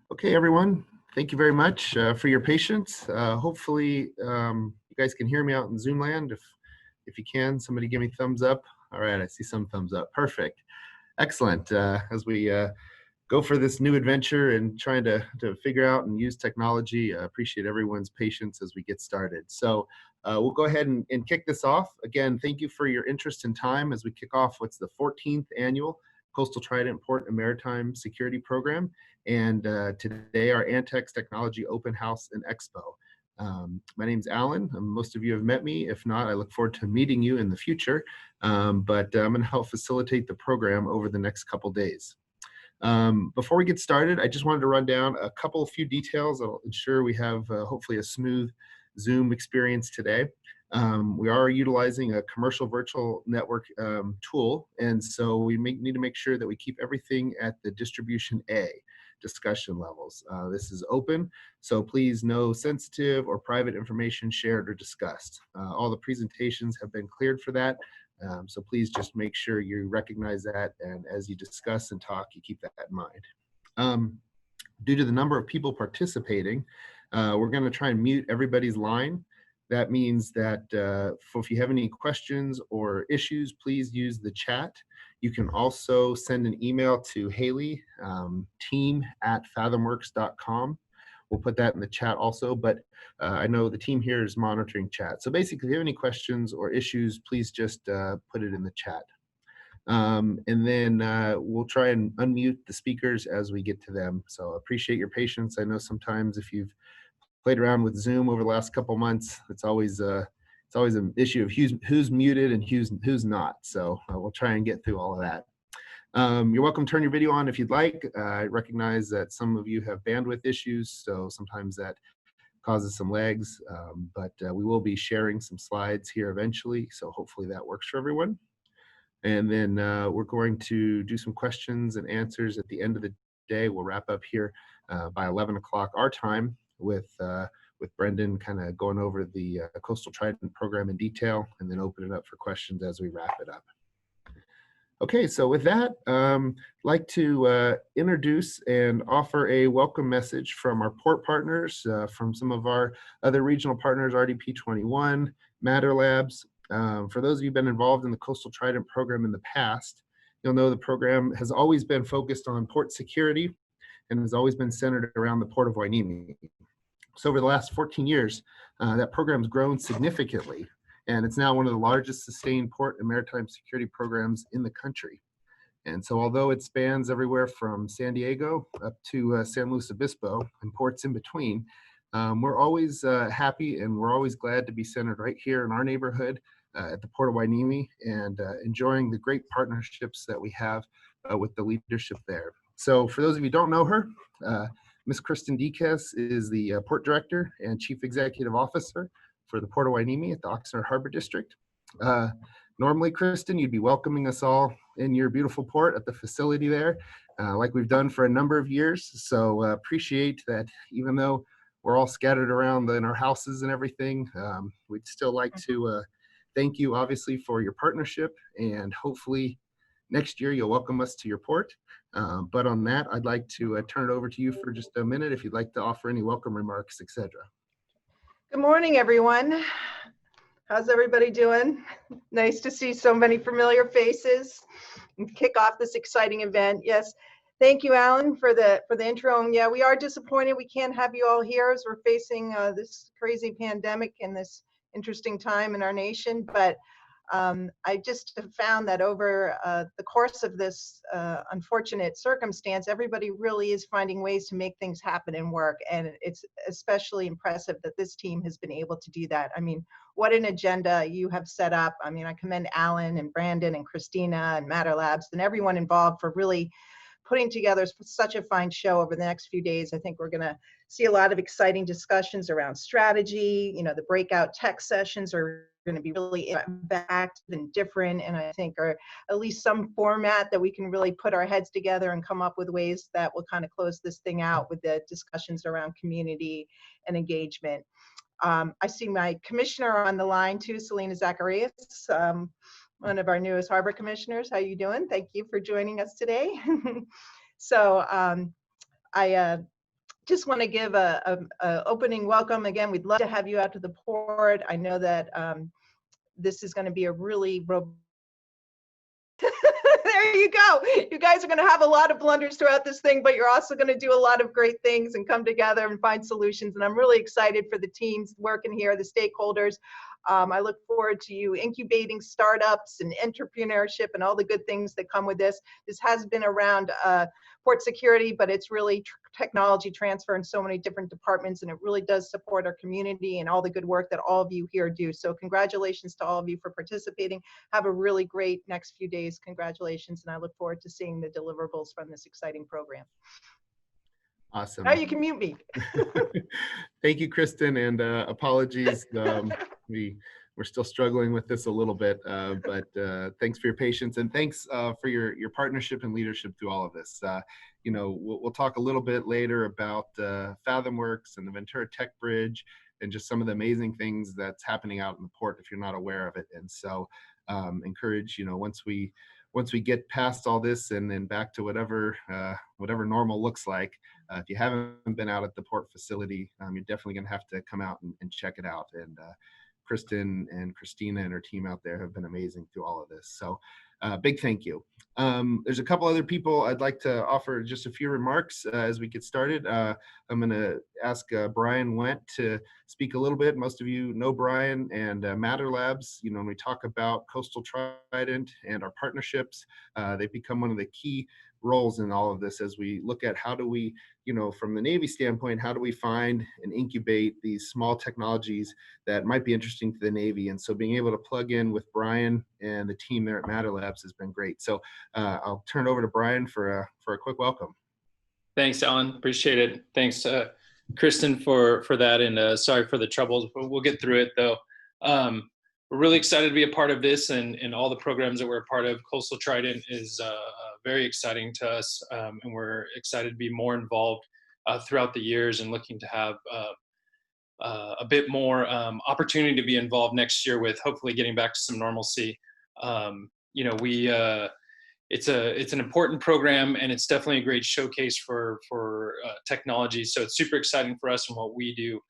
Okay, everyone, thank you very much for your patience. Hopefully, you guys can hear me out in Zoom land. If you can, somebody give me thumbs up. All right, I see some thumbs up. Perfect. Excellent. As we go for this new adventure and trying to figure out and use technology, I appreciate everyone's patience as we get started. So we'll go ahead and kick this off. Again, thank you for your interest and time as we kick off what's the 14th annual Coastal Trident Port and Maritime Security Program. And today our ANTX Technology Open House and Expo. My name's Alan. Most of you have met me. If not, I look forward to meeting you in the future. But I'm going to help facilitate the program over the next couple days. Before we get started, I just wanted to run down a few details that'll ensure we have hopefully a smooth Zoom experience today. We are utilizing a commercial virtual network tool, and so we need to make sure that we keep everything at the distribution A discussion levels. This is open, so please no sensitive or private information shared or discussed. All the presentations have been cleared for that, so please just make sure you recognize that, and as you discuss and talk, you keep that in mind. Due to the number of people participating, we're going to try and mute everybody's line. That means that if you have any questions or issues, please use the chat. You can also send an email to Haley, team@fathomworks.com. We'll put that in the chat also, but I know the team here is monitoring chat. So basically, if you have any questions or issues, please just put it in the chat. And then we'll try and unmute the speakers as we get to them. So appreciate your patience. I know sometimes if you've played around with Zoom over the last couple months, it's always an issue of who's muted and who's not. So we'll try and get through all of that. You're welcome to turn your video on if you'd like. I recognize that some of you have bandwidth issues, so sometimes that causes some lags, but we will be sharing some slides here eventually, so hopefully that works for everyone. And then we're going to do some questions and answers at the end of the day. We'll wrap up here by 11 o'clock our time with Brendan kind of going over the Coastal Trident program in detail, and then open it up for questions as we wrap it up. Okay, so with that, I'd like to introduce and offer a welcome message from our port partners, from some of our other regional partners, RDP21, Matter Labs. For those of you who've been involved in the Coastal Trident program in the past, you'll know the program has always been focused on port security and has always been centered around the Port of Hueneme. So over the last 14 years, that program's grown significantly, and it's now one of the largest sustained port and maritime security programs in the country. And so although it spans everywhere from San Diego up to San Luis Obispo and ports in between, we're always happy and we're always glad to be centered right here in our neighborhood at the Port of Hueneme, and enjoying the great partnerships that we have with the leadership there. So for those of you who don't know her, Ms. Kristen Dekas is the Port Director and Chief Executive Officer for the Port of Hueneme at the Oxnard Harbor District. Normally, Kristen, you'd be welcoming us all in your beautiful port at the facility there, like we've done for a number of years. So appreciate that even though we're all scattered around in our houses and everything, we'd still like to thank you, obviously, for your partnership, and hopefully next year you'll welcome us to your port. But on that, I'd like to turn it over to you for just a minute if you'd like to offer any welcome remarks, etc. Good morning, everyone. How's everybody doing? Nice to see so many familiar faces and kick off this exciting event. Yes, thank you, Alan, for the intro. And yeah, we are disappointed we can't have you all here as we're facing this crazy pandemic and this interesting time in our nation. But I just have found that over the course of this unfortunate circumstance, everybody really is finding ways to make things happen and work. And it's especially impressive that this team has been able to do that. I mean, what an agenda you have set up. I mean, I commend Alan and Brandon and Christina and Matter Labs and everyone involved for really putting together such a fine show over the next few days. I think we're going to see a lot of exciting discussions around strategy. You know, the breakout tech sessions are going to be really backed and different, and I think are at least some format that we can really put our heads together and come up with ways that will kind of close this thing out with the discussions around community and engagement. I see my commissioner on the line too, Selena Zacharias, one of our newest harbor commissioners. How you doing? Thank you for joining us today. So I just want to give a opening welcome. Again, we'd love to have you out to the port. I know that this is going to be a really there you go. You guys are going to have a lot of blunders throughout this thing, but you're also going to do a lot of great things and come together and find solutions. And I'm really excited for the teams working here, the stakeholders. I look forward to you incubating startups and entrepreneurship and all the good things that come with this. This has been around port security, but it's really technology transfer in so many different departments, and it really does support our community and all the good work that all of you here do. So congratulations to all of you for participating. Have a really great next few days. Congratulations, and I look forward to seeing the deliverables from this exciting program. Awesome. Now you can mute me. Thank you, Kristen, and apologies. We're still struggling with this a little bit, but thanks for your patience, and thanks for your partnership and leadership through all of this. You know, we'll talk a little bit later about FathomWorks and the Ventura TechBridge and just some of the amazing things that's happening out in the port if you're not aware of it. And so encourage, you know, once we get past all this and then back to whatever normal looks like, if you haven't been out at the port facility, you're definitely going to have to come out and check it out. And Kristen and Christina and her team out there have been amazing through all of this. So big thank you. There's a couple other people I'd like to offer just a few remarks as we get started. I'm going to ask Brian Went to speak a little bit. Most of you know Brian and Matter Labs. You know, when we talk about Coastal Trident and our partnerships, they've become one of the key roles in all of this as we look at how do we, you know, from the Navy standpoint, how do we find and incubate these small technologies that might be interesting to the Navy. And so being able to plug in with Brian and the team there at Matter Labs has been great. So I'll turn it over to Brian for a quick welcome. Thanks, Alan. Appreciate it. Thanks, Kristen, for that. And sorry for the troubles, but we'll get through it though. We're really excited to be a part of this, and all the programs that we're a part of. Coastal Trident is very exciting to us, and we're excited to be more involved throughout the years and looking to have a bit more opportunity to be involved next year with hopefully getting back to some normalcy. You know, it's an important program, and it's definitely a great showcase for technology. So it's super exciting for us and what we do.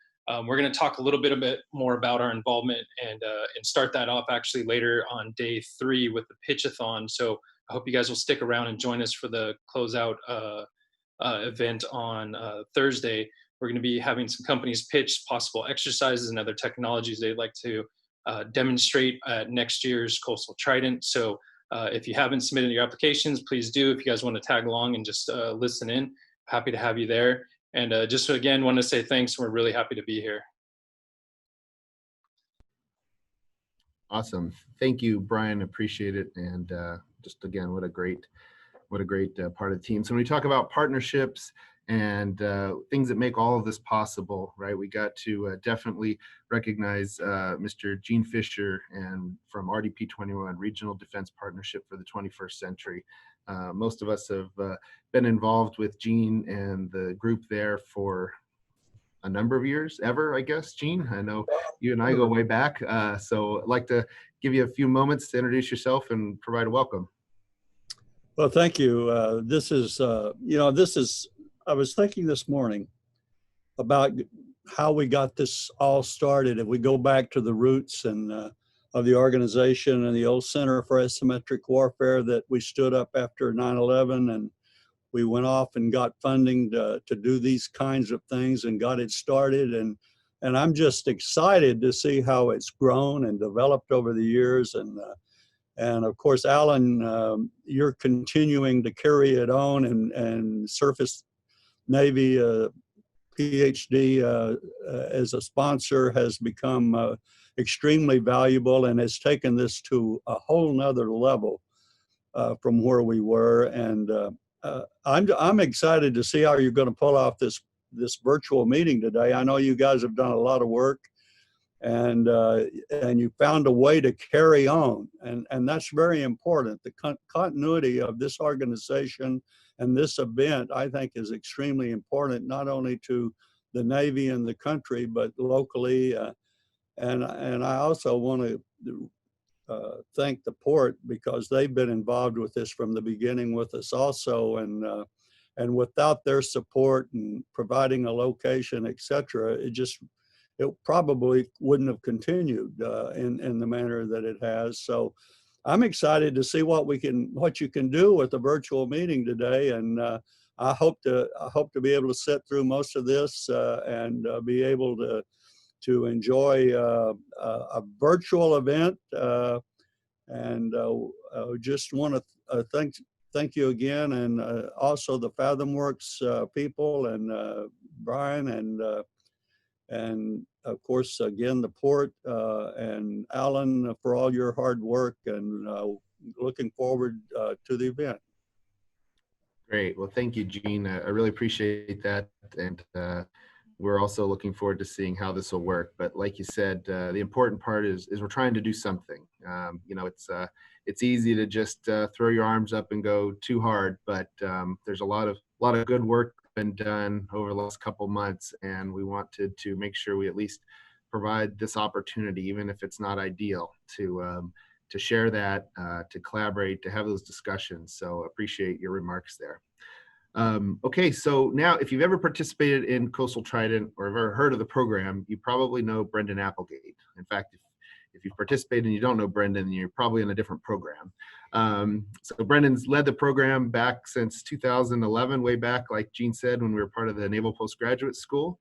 We're going to talk a little bit more about our involvement and start that off actually later on day 3 with the pitchathon. So I hope you guys will stick around and join us for the closeout event on Thursday. We're going to be having some companies pitch possible exercises and other technologies they'd like to demonstrate at next year's Coastal Trident. So if you haven't submitted your applications, please do. If you guys want to tag along and just listen in, happy to have you there. And just again, want to say thanks. We're really happy to be here. Awesome. Thank you, Brian. Appreciate it. And just again, what a great part of the team. So when we talk about partnerships and things that make all of this possible, right? We got to definitely recognize Mr. Gene Fisher and from RDP 21, Regional Defense Partnership for the 21st Century. Most of us have been involved with Gene and the group there for a number of years, I guess, Gene. I know you and I go way back. So I'd like to give you a few moments to introduce yourself and provide a welcome. Well, thank you. I was thinking this morning about how we got this all started. If we go back to the roots and of the organization and the old Center for Asymmetric Warfare that we stood up after 9/11, and we went off and got funding to do these kinds of things and got it started. And I'm just excited to see how it's grown and developed over the years. And of course, Alan, you're continuing to carry it on, and Surface Navy PhD as a sponsor has become extremely valuable and has taken this to a whole nother level from where we were. And I'm excited to see how you're going to pull off this virtual meeting today. I know you guys have done a lot of work, and you found a way to carry on, and that's very important. The continuity of this organization and this event, I think, is extremely important, not only to the Navy and the country, but locally. And I also want to thank the port, because they've been involved with this from the beginning with us also. And without their support and providing a location, et cetera, it probably wouldn't have continued in the manner that it has. So I'm excited to see what you can do with a virtual meeting today. And I hope to be able to sit through most of this and be able to enjoy a virtual event. And just want to thank you again, and also the FathomWorks people, and Brian, and of course again the port, and Alan, for all your hard work, and looking forward to the event. Great. Well, thank you, Gene. I really appreciate that. And we're also looking forward to seeing how this will work. But like you said, the important part is we're trying to do something. You know, it's easy to just throw your arms up and go too hard, but there's a lot of good work been done over the last couple months, and we wanted to make sure we at least provide this opportunity, even if it's not ideal, to share that, to collaborate, to have those discussions. So appreciate your remarks there. Okay, so now if you've ever participated in Coastal Trident or ever heard of the program, you probably know Brendan Applegate. In fact, if you've participated and you don't know Brendan, then you're probably in a different program. So Brendan's led the program back since 2011, way back, like Gene said, when we were part of the Naval Postgraduate School.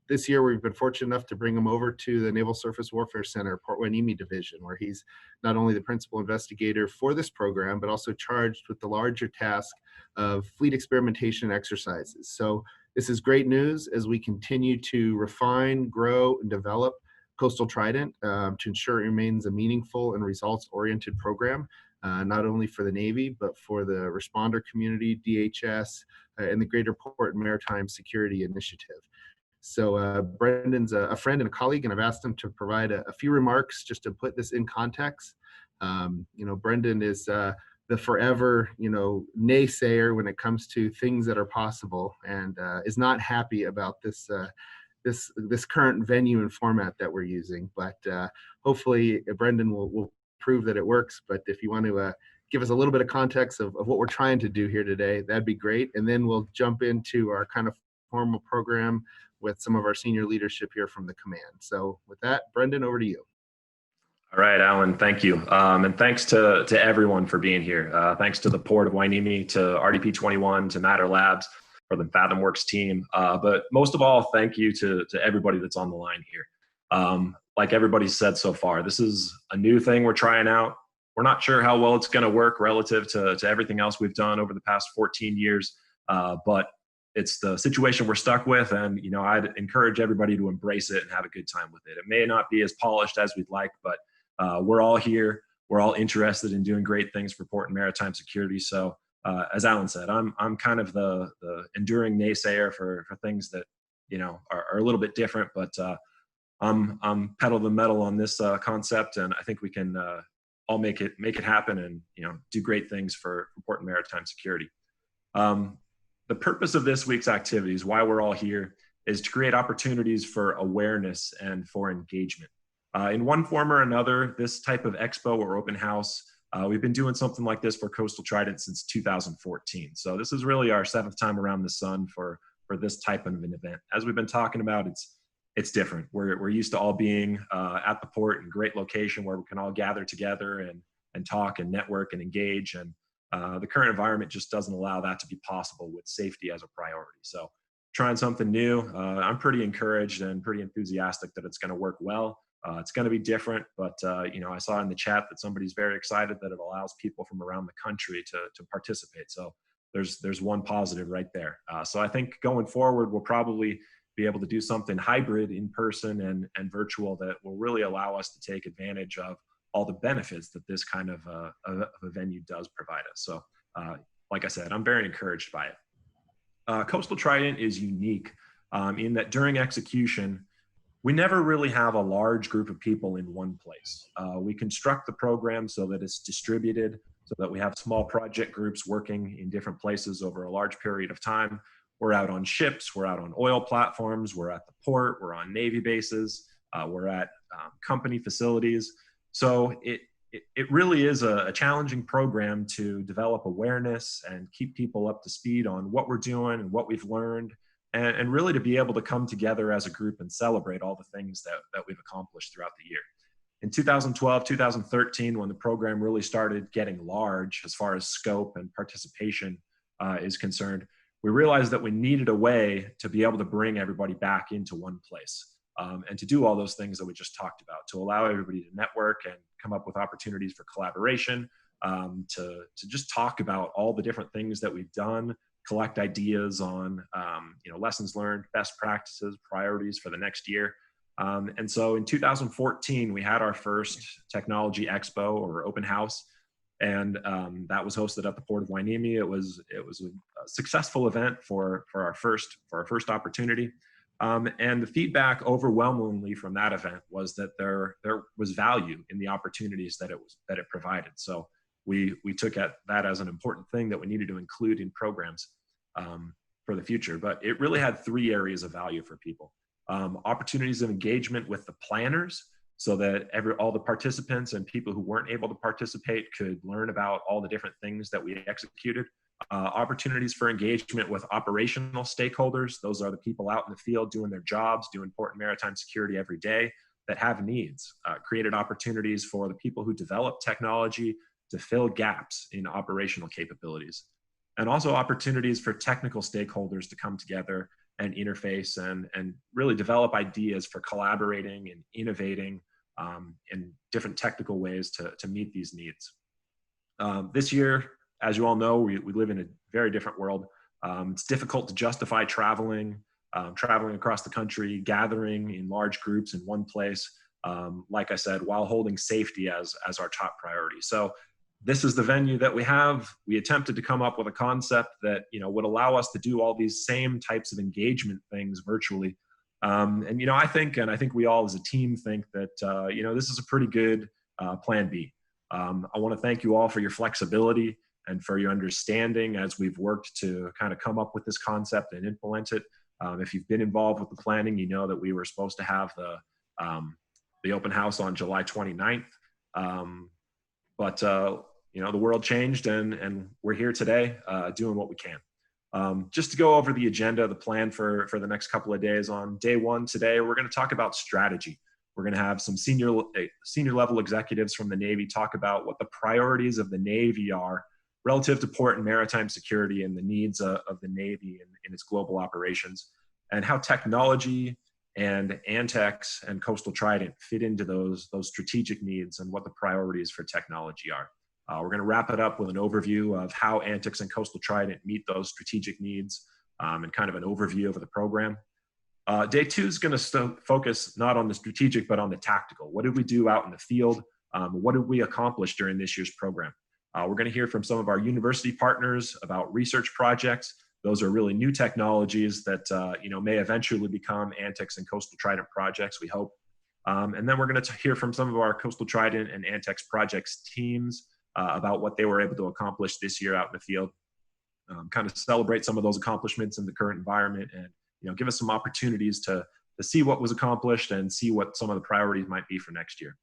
This year, we've been fortunate enough to bring him over to the Naval Surface Warfare Center, Port Hueneme Division, where he's not only the principal investigator for this program, but also charged with the larger task of fleet experimentation exercises. So this is great news as we continue to refine, grow, and develop Coastal Trident to ensure it remains a meaningful and results-oriented program, not only for the Navy, but for the responder community, DHS, and the Greater Port and Maritime Security Initiative. So Brendan's a friend and a colleague, and I've asked him to provide a few remarks just to put this in context. You know, Brendan is the forever, you know, naysayer when it comes to things that are possible, and is not happy about this current venue and format that we're using. But hopefully Brendan will prove that it works. But if you want to give us a little bit of context of what we're trying to do here today, that'd be great. And then we'll jump into our kind of formal program with some of our senior leadership here from the command. So with that, Brendan, over to you. All right, Alan, thank you. And thanks to everyone for being here. Thanks to the Port of Hueneme, to RDP 21, to Matter Labs, for the FathomWorks team. But most of all, thank you to everybody that's on the line here. Like everybody said so far, this is a new thing we're trying out. We're not sure how well it's gonna work relative to everything else we've done over the past 14 years, but it's the situation we're stuck with, and you know, I'd encourage everybody to embrace it and have a good time with it. It may not be as polished as we'd like, but we're all here. We're all interested in doing great things for port and maritime security. So as Alan said, I'm kind of the enduring naysayer for things that, you know, are a little bit different, but I'm pedal to the metal on this concept, and I think we can all make it happen, and you know, do great things for port and maritime security. The purpose of this week's activities, why we're all here, is to create opportunities for awareness and for engagement. In one form or another, this type of expo or open house, we've been doing something like this for Coastal Trident since 2014. So this is really our 7th time around the sun for this type of an event. As we've been talking about, it's different. We're used to all being at the port in great location where we can all gather together and talk and network and engage. And the current environment just doesn't allow that to be possible with safety as a priority. So trying something new, I'm pretty encouraged and pretty enthusiastic that it's going to work well. It's going to be different, but you know, I saw in the chat that somebody's very excited that it allows people from around the country to participate. So there's one positive right there. So I think going forward, we'll probably be able to do something hybrid, in person and virtual, that will really allow us to take advantage of all the benefits that this kind of a venue does provide us. So like I said, I'm very encouraged by it. Coastal Trident is unique in that during execution, we never really have a large group of people in one place. We construct the program so that it's distributed, so that we have small project groups working in different places over a large period of time. We're out on ships, we're out on oil platforms, we're at the port, we're on Navy bases, we're at company facilities. So it really is a challenging program to develop awareness and keep people up to speed on what we're doing and what we've learned, and really to be able to come together as a group and celebrate all the things that we've accomplished throughout the year. In 2012, 2013, when the program really started getting large as far as scope and participation is concerned, we realized that we needed a way to be able to bring everybody back into one place. And to do all those things that we just talked about, to allow everybody to network and come up with opportunities for collaboration, to just talk about all the different things that we've done, collect ideas on lessons learned, best practices, priorities for the next year. And so in 2014, we had our first Technology Expo or open house, and that was hosted at the Port of Hueneme. It was a successful event for our first opportunity. And the feedback overwhelmingly from that event was that there was value in the opportunities that it provided. So we took that as an important thing that we needed to include in programs for the future. But it really had 3 areas of value for people. Opportunities of engagement with the planners, so that all the participants and people who weren't able to participate could learn about all the different things that we executed. Opportunities for engagement with operational stakeholders. Those are the people out in the field doing their jobs, doing port and maritime security every day that have needs. Created opportunities for the people who develop technology to fill gaps in operational capabilities. And also opportunities for technical stakeholders to come together and interface and really develop ideas for collaborating and innovating in different technical ways to meet these needs. This year, as you all know, we live in a very different world. It's difficult to justify traveling across the country, gathering in large groups in one place, like I said, while holding safety as our top priority. So this is the venue that we have. We attempted to come up with a concept that would allow us to do all these same types of engagement things virtually. I think we all as a team think that this is a pretty good plan B. I want to thank you all for your flexibility and for your understanding as we've worked to kind of come up with this concept and implement it. If you've been involved with the planning, you know that we were supposed to have the open house on July 29th. But the world changed and we're here today doing what we can. Just to go over the agenda, the plan for the next couple of days. On day 1 today, we're going to talk about strategy. We're going to have some senior level executives from the Navy talk about what the priorities of the Navy are relative to port and maritime security and the needs of the Navy in its global operations, and how technology and ANTX and Coastal Trident fit into those strategic needs and what the priorities for technology are. We're going to wrap it up with an overview of how ANTX and Coastal Trident meet those strategic needs and kind of an overview of the program. Day 2 is going to focus not on the strategic, but on the tactical. What did we do out in the field? What did we accomplish during this year's program? We're going to hear from some of our university partners about research projects. Those are really new technologies that may eventually become ANTX and Coastal Trident projects, we hope. And then we're going to hear from some of our Coastal Trident and ANTX projects teams about what they were able to accomplish this year out in the field. Kind of celebrate some of those accomplishments in the current environment, and give us some opportunities to see what was accomplished and see what some of the priorities might be for next year.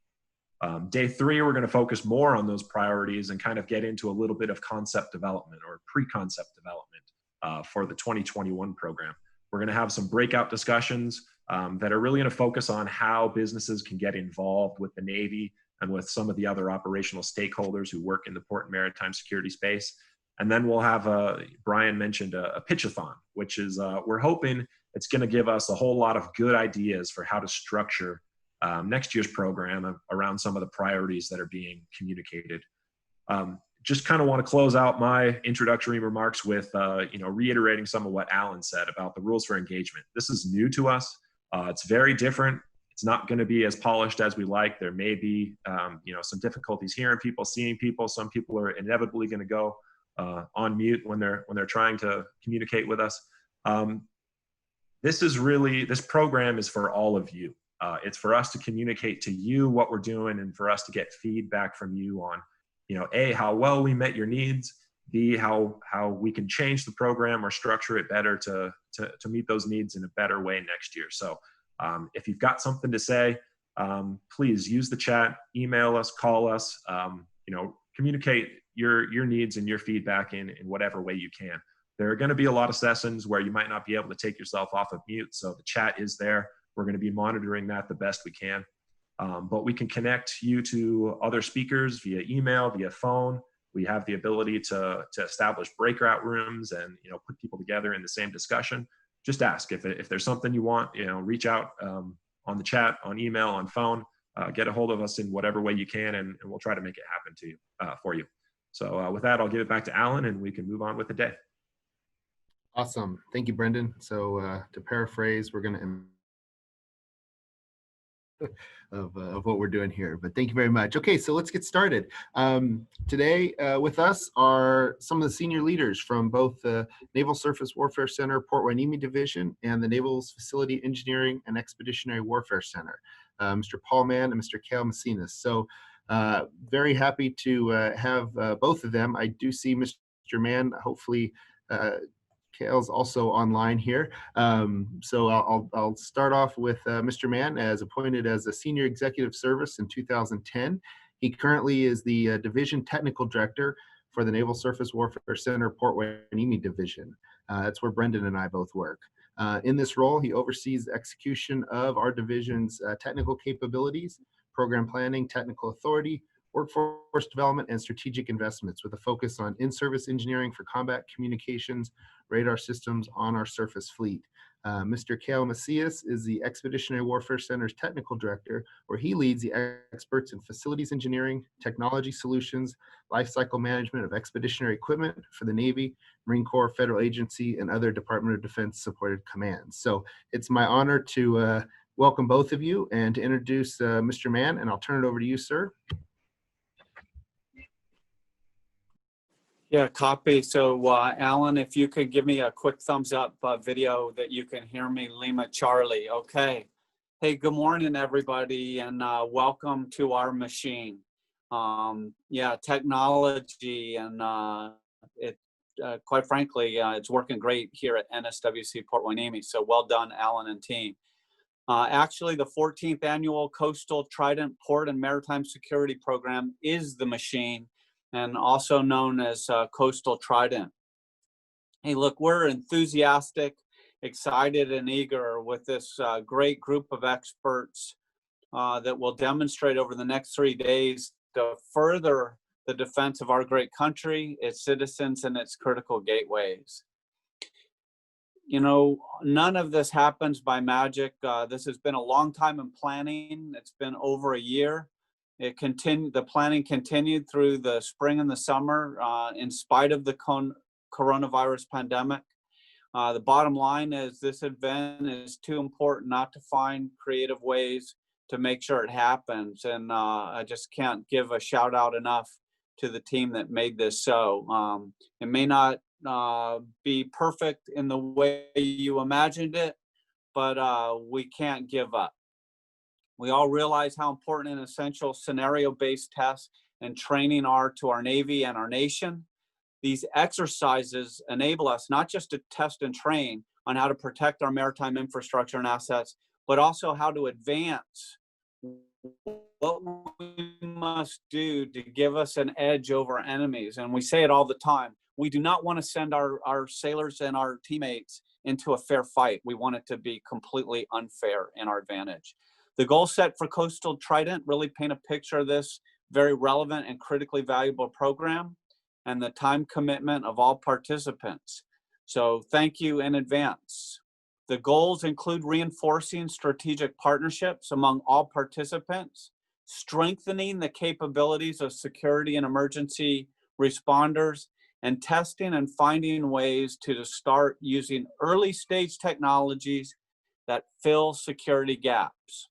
Day 3, we're going to focus more on those priorities and kind of get into a little bit of concept development or pre-concept development for the 2021 program. We're going to have some breakout discussions that are really going to focus on how businesses can get involved with the Navy and with some of the other operational stakeholders who work in the port and maritime security space. And then we'll have, Brian mentioned a pitchathon, which is, we're hoping it's going to give us a whole lot of good ideas for how to structure next year's program around some of the priorities that are being communicated. Just kind of want to close out my introductory remarks with, reiterating some of what Alan said about the rules for engagement. This is new to us. It's very different. It's not going to be as polished as we like. There may be, some difficulties hearing people, seeing people. Some people are inevitably going to go on mute when they're trying to communicate with us. This program is for all of you. It's for us to communicate to you what we're doing and for us to get feedback from you on, A, how well we met your needs, B, how we can change the program or structure it better to meet those needs in a better way next year. So if you've got something to say, please use the chat, email us, call us, communicate your needs and your feedback in whatever way you can. There are going to be a lot of sessions where you might not be able to take yourself off of mute, so the chat is there. We're going to be monitoring that the best we can. But we can connect you to other speakers via email, via phone. We have the ability to establish breakout rooms and put people together in the same discussion. Just ask if there's something you want. Reach out on the chat, on email, on phone. Get a hold of us in whatever way you can, and we'll try to make it happen to you for you. So with that, I'll give it back to Alan, and we can move on with the day. Awesome. Thank you, Brendan. So to paraphrase, we're going to of what we're doing here, but thank you very much. Okay, so let's get started. Today with us are some of the senior leaders from both the Naval Surface Warfare Center Port Hueneme Division and the Naval Facility Engineering and Expeditionary Warfare Center, Mr. Paul Mann and Mr. Kail Macias. So very happy to have both of them. I do see Mr. Mann, hopefully Kail's also online here. So I'll start off with Mr. Mann, as appointed as a Senior Executive Service in 2010. He currently is the Division Technical Director for the Naval Surface Warfare Center Port Hueneme Division. That's where Brendan and I both work. In this role, he oversees the execution of our division's technical capabilities, program planning, technical authority, workforce development, and strategic investments, with a focus on in-service engineering for combat communications, radar systems on our surface fleet. Mr. Kail Macias is the Expeditionary Warfare Center's Technical Director, where he leads the experts in facilities engineering, technology solutions, lifecycle management of expeditionary equipment for the Navy, Marine Corps, federal agency, and other Department of Defense supported commands. So it's my honor to welcome both of you and to introduce Mr. Mann, and I'll turn it over to you, sir. Yeah, copy. So Alan, if you could give me a quick thumbs up video that you can hear me, Lima Charlie. Okay. Hey, good morning, everybody, and welcome to our machine. Yeah, technology, and quite frankly, it's working great here at NSWC Port Hueneme. So well done, Alan and team. Actually, the 14th annual Coastal Trident Port and Maritime Security Program is the machine, and also known as Coastal Trident. Hey, look, we're enthusiastic, excited, and eager with this great group of experts that will demonstrate over the next 3 days to further the defense of our great country, its citizens, and its critical gateways. None of this happens by magic. This has been a long time in planning. It's been over a year. The planning continued through the spring and the summer in spite of the coronavirus pandemic. The bottom line is this event is too important not to find creative ways to make sure it happens. And I just can't give a shout out enough to the team that made this so. It may not be perfect in the way you imagined it, but we can't give up. We all realize how important and essential scenario-based tests and training are to our Navy and our nation. These exercises enable us not just to test and train on how to protect our maritime infrastructure and assets, but also how to advance what we must do to give us an edge over enemies. And we say it all the time. We do not want to send our sailors and our teammates into a fair fight. We want it to be completely unfair in our advantage. The goal set for Coastal Trident really paint a picture of this very relevant and critically valuable program and the time commitment of all participants. So thank you in advance. The goals include reinforcing strategic partnerships among all participants, strengthening the capabilities of security and emergency responders, and testing and finding ways to start using early stage technologies that fill security gaps.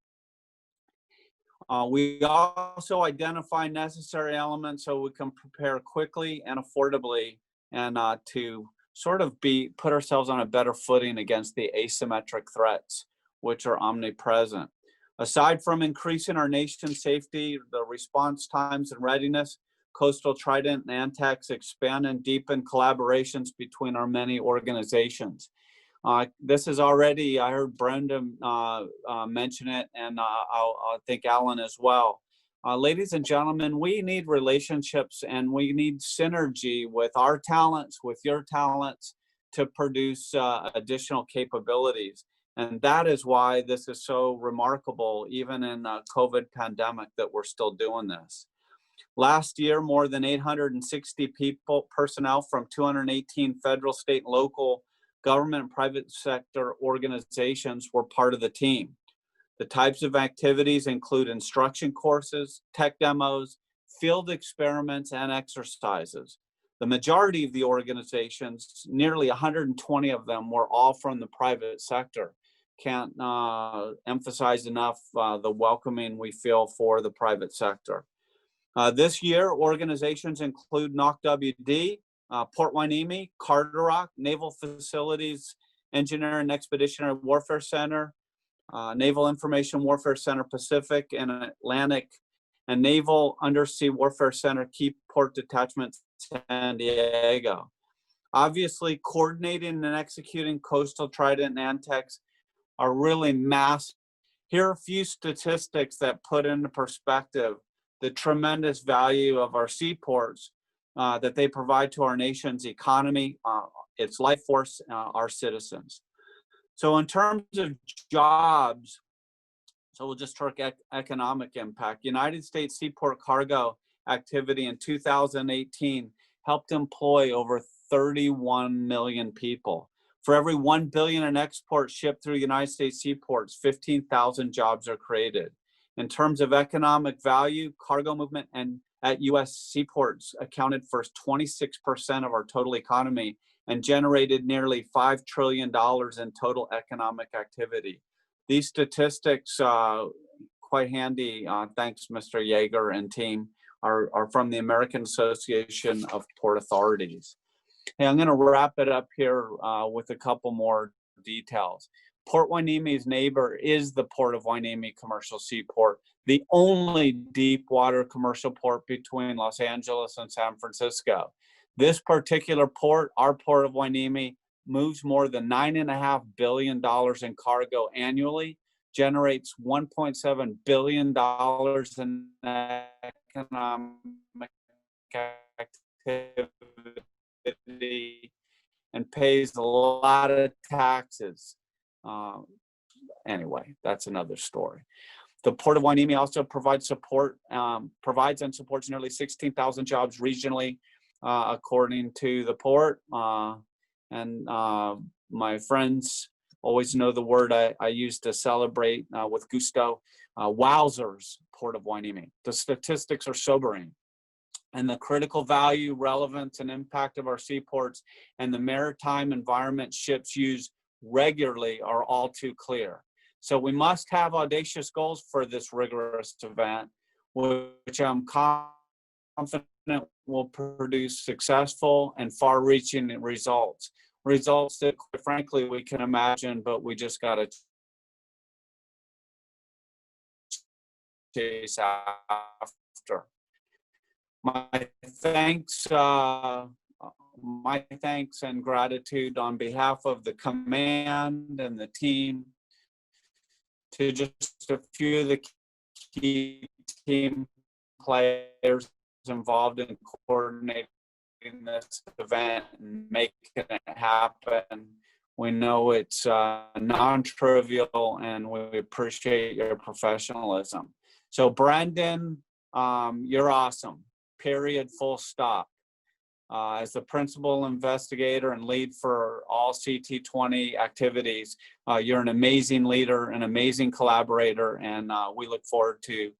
We also identify necessary elements so we can prepare quickly and affordably, and to sort of put ourselves on a better footing against the asymmetric threats which are omnipresent. Aside from increasing our nation's safety, the response times and readiness, Coastal Trident and ANTX expand and deepen collaborations between our many organizations. This is already, I heard Brendan mention it, and I'll think Alan as well. Ladies and gentlemen, we need relationships and we need synergy with our talents, with your talents, to produce additional capabilities. And that is why this is so remarkable, even in a COVID pandemic, that we're still doing this. Last year, more than 860 personnel from 218 federal, state, and local government and private sector organizations were part of the team. The types of activities include instruction courses, tech demos, field experiments, and exercises. The majority of the organizations, nearly 120 of them, were all from the private sector. Can't emphasize enough the welcoming we feel for the private sector. This year, organizations include NOCWD, Port Hueneme, Carderock, Naval Facilities Engineering and Expeditionary Warfare Center, Naval Information Warfare Center Pacific and Atlantic, and Naval Undersea Warfare Center Keyport Detachment San Diego. Obviously, coordinating and executing Coastal, Trident, and ANTX are really massive. Here are a few statistics that put into perspective the tremendous value of our seaports that they provide to our nation's economy, its life force, our citizens. So in terms of jobs, so we'll just talk economic impact. United States seaport cargo activity in 2018 helped employ over 31 million people. For every 1 billion in exports shipped through United States seaports, 15,000 jobs are created. In terms of economic value, cargo movement and at U.S. seaports accounted for 26% of our total economy and generated nearly $5 trillion in total economic activity. These statistics, quite handy, thanks Mr. Jaeger and team, are from the American Association of Port Authorities. Hey, I'm going to wrap it up here with a couple more details. Port Hueneme's neighbor is the Port of Hueneme Commercial Seaport, the only deep water commercial port between Los Angeles and San Francisco. This particular port, our Port of Hueneme, moves more than $9.5 billion in cargo annually, generates $1.7 billion in economic activity, and pays a lot of taxes. Anyway, that's another story. The Port of Hueneme also provides and supports nearly 16,000 jobs regionally, according to the port. And my friends always know the word I use to celebrate with gusto. Wowzers, Port of Hueneme. The statistics are sobering. And the critical value, relevance, and impact of our seaports and the maritime environment ships use regularly are all too clear. So we must have audacious goals for this rigorous event, which I'm confident will produce successful and far-reaching results. Results that, quite frankly, we can imagine, but we just got to chase after. My thanks and gratitude on behalf of the command and the team to just a few of the key team players involved in coordinating this event and making it happen. We know it's non-trivial and we appreciate your professionalism. So Brendan, you're awesome, period, full stop. As the principal investigator and lead for all CT20 activities, you're an amazing leader, an amazing collaborator, and we look forward to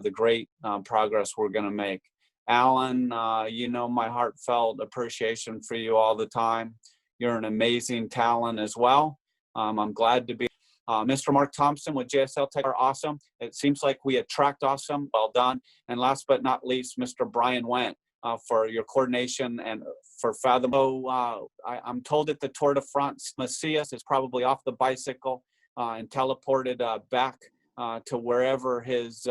the great progress we're going to make. Alan, you know my heartfelt appreciation for you all the time. You're an amazing talent as well. I'm glad to be. Mr. Mark Thompson with JSL Tech are awesome. It seems like we attract awesome. Well done. And last but not least, Mr. Brian Went. For your coordination and for Fathom. I'm told that the Tour de France, Macias is probably off the bicycle and teleported back to wherever his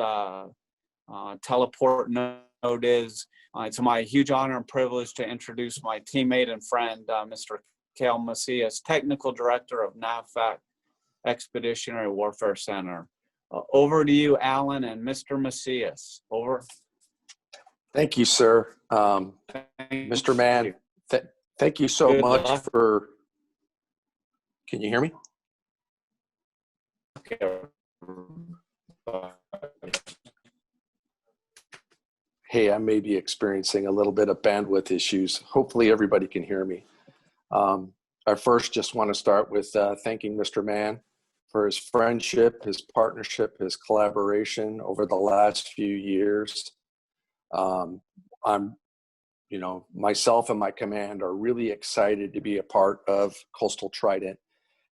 teleport node is. It's my huge honor and privilege to introduce my teammate and friend, Mr. Kail Macias, Technical Director of NAVFAC Expeditionary Warfare Center. Over to you, Alan and Mr. Macias. Over. Thank you, sir. Mr. Mann, thank you so Good much luck. for, can you hear me? Hey, I may be experiencing a little bit of bandwidth issues. Hopefully everybody can hear me. I first just want to start with thanking Mr. Mann for his friendship, his partnership, his collaboration over the last few years. Myself and my command are really excited to be a part of Coastal Trident,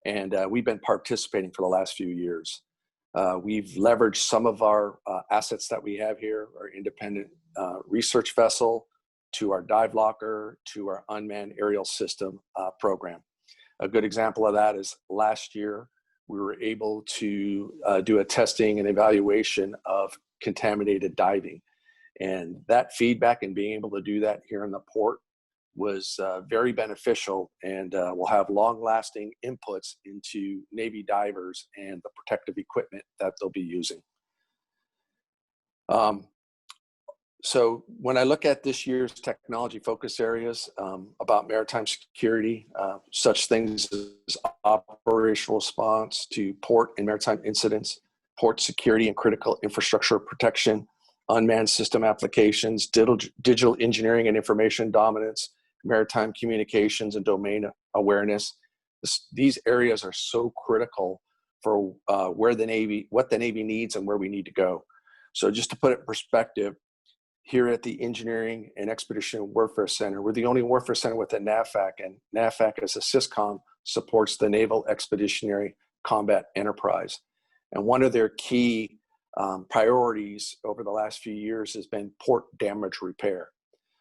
and we've been participating for the last few years. We've leveraged some of our assets that we have here, our independent research vessel, to our dive locker, to our unmanned aerial system program. A good example of that is last year, we were able to do a testing and evaluation of contaminated diving. And that feedback and being able to do that here in the port was very beneficial, and will have long-lasting inputs into Navy divers and the protective equipment that they'll be using. So when I look at this year's technology focus areas about maritime security, such things as operational response to port and maritime incidents, port security and critical infrastructure protection, unmanned system applications, digital engineering and information dominance, maritime communications and domain awareness. These areas are so critical for what the Navy needs and where we need to go. So just to put it in perspective, here at the Engineering and Expeditionary Warfare Center, we're the only warfare center within NAVFAC, and NAVFAC as a SysCom supports the Naval Expeditionary Combat Enterprise. And one of their key priorities over the last few years has been port damage repair.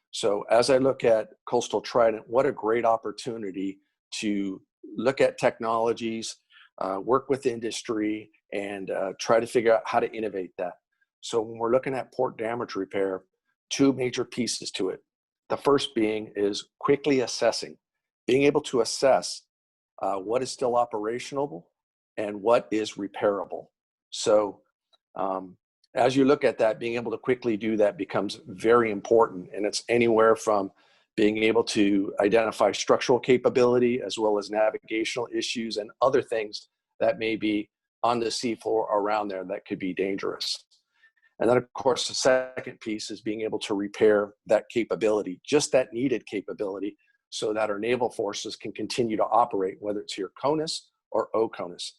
So as I look at Coastal Trident, what a great opportunity to look at technologies, work with industry, and try to figure out how to innovate that. So when we're looking at port damage repair, two major pieces to it. The first being is quickly assessing, being able to assess what is still operational and what is repairable. So as you look at that, being able to quickly do that becomes very important. And it's anywhere from being able to identify structural capability as well as navigational issues and other things that may be on the seafloor around there that could be dangerous. And then, of course, the second piece is being able to repair that capability, just that needed capability, so that our naval forces can continue to operate, whether it's here CONUS or OCONUS.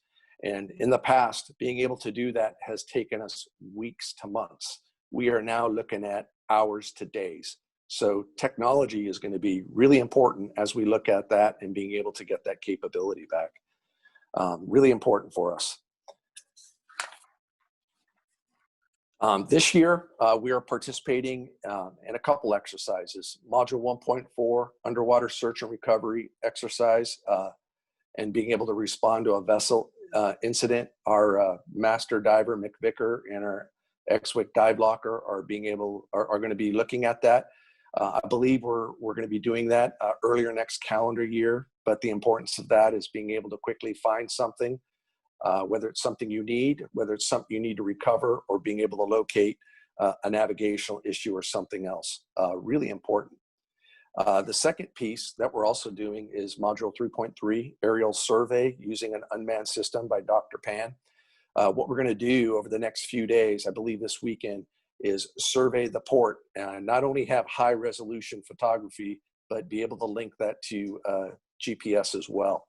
And in the past, being able to do that has taken us weeks to months. We are now looking at hours to days. So technology is going to be really important as we look at that and being able to get that capability back. Really important for us. This year, we are participating in a couple exercises. Module 1.4, underwater search and recovery exercise, and being able to respond to a vessel incident. Our master diver, Mick Vicker, and our EXWC dive locker are going to be looking at that. I believe we're going to be doing that earlier next calendar year, but the importance of that is being able to quickly find something, whether it's something you need, whether it's something you need to recover, or being able to locate a navigational issue or something else. Really important. The second piece that we're also doing is Module 3.3, aerial survey using an unmanned system by Dr. Pan. What we're going to do over the next few days, I believe this weekend, is survey the port and not only have high resolution photography, but be able to link that to GPS as well.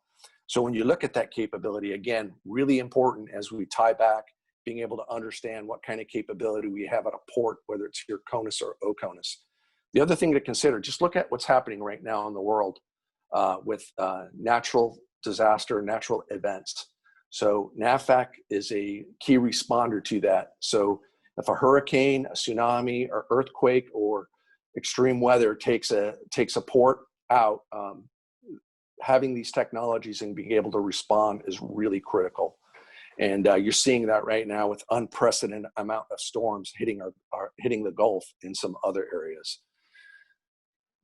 So when you look at that capability, again, really important as we tie back, being able to understand what kind of capability we have at a port, whether it's here CONUS or OCONUS. The other thing to consider, just look at what's happening right now in the world with natural disaster, natural events. So NAVFAC is a key responder to that. So if a hurricane, a tsunami, or earthquake, or extreme weather takes a port out, having these technologies and being able to respond is really critical. And you're seeing that right now with unprecedented amount of storms hitting hitting the Gulf in some other areas.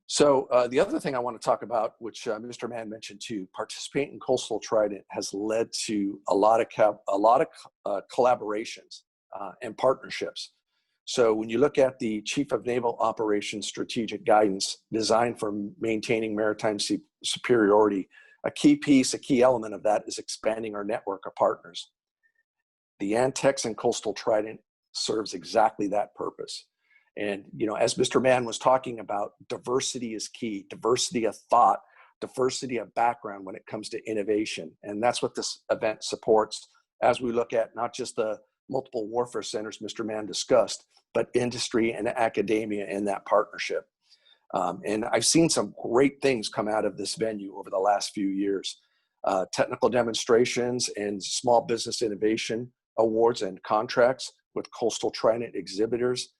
So the other thing I want to talk about, which Mr. Mann mentioned too, participating in Coastal Trident has led to a lot of collaborations and partnerships. So when you look at the Chief of Naval Operations Strategic Guidance designed for maintaining maritime superiority, a key element of that is expanding our network of partners. The ANTX and Coastal Trident serves exactly that purpose. And, you know, as Mr. Mann was talking about, diversity is key, diversity of thought, diversity of background when it comes to innovation. And that's what this event supports as we look at not just the multiple warfare centers Mr. Mann discussed, but industry and academia in that partnership. And I've seen some great things come out of this venue over the last few years. Technical demonstrations and small business innovation awards and contracts with Coastal Trident exhibitors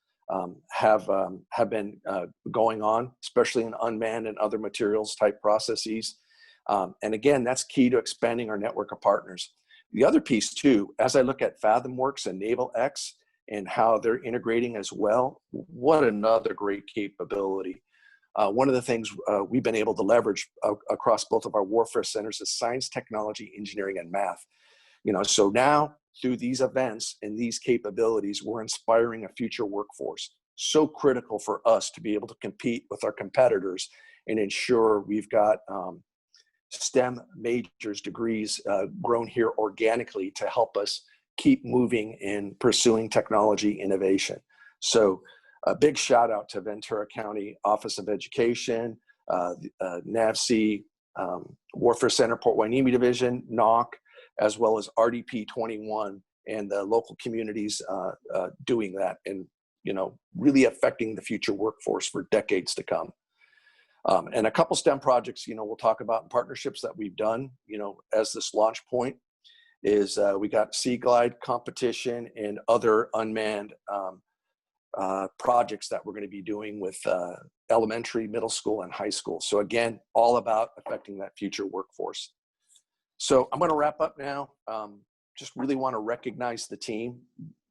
have been going on, especially in unmanned and other materials type processes. And again, that's key to expanding our network of partners. The other piece too, as I look at FathomWorks and NavalX and how they're integrating as well, what another great capability. One of the things we've been able to leverage across both of our warfare centers is science, technology, engineering, and math. You know, so now through these events and these capabilities, we're inspiring a future workforce. So critical for us to be able to compete with our competitors and ensure we've got STEM majors degrees grown here organically to help us keep moving in pursuing technology innovation. So a big shout out to Ventura County Office of Education, NAVFAC, Warfare Center Port Hueneme Division, NOC, as well as RDP 21 and the local communities doing that and, you know, really affecting the future workforce for decades to come. And a couple STEM projects, you know, we'll talk about in partnerships that we've done, you know, as this launch point is we got Sea Glide competition and other unmanned projects that we're going to be doing with elementary, middle school, and high school. So again, all about affecting that future workforce. So I'm going to wrap up now. Just really want to recognize the team.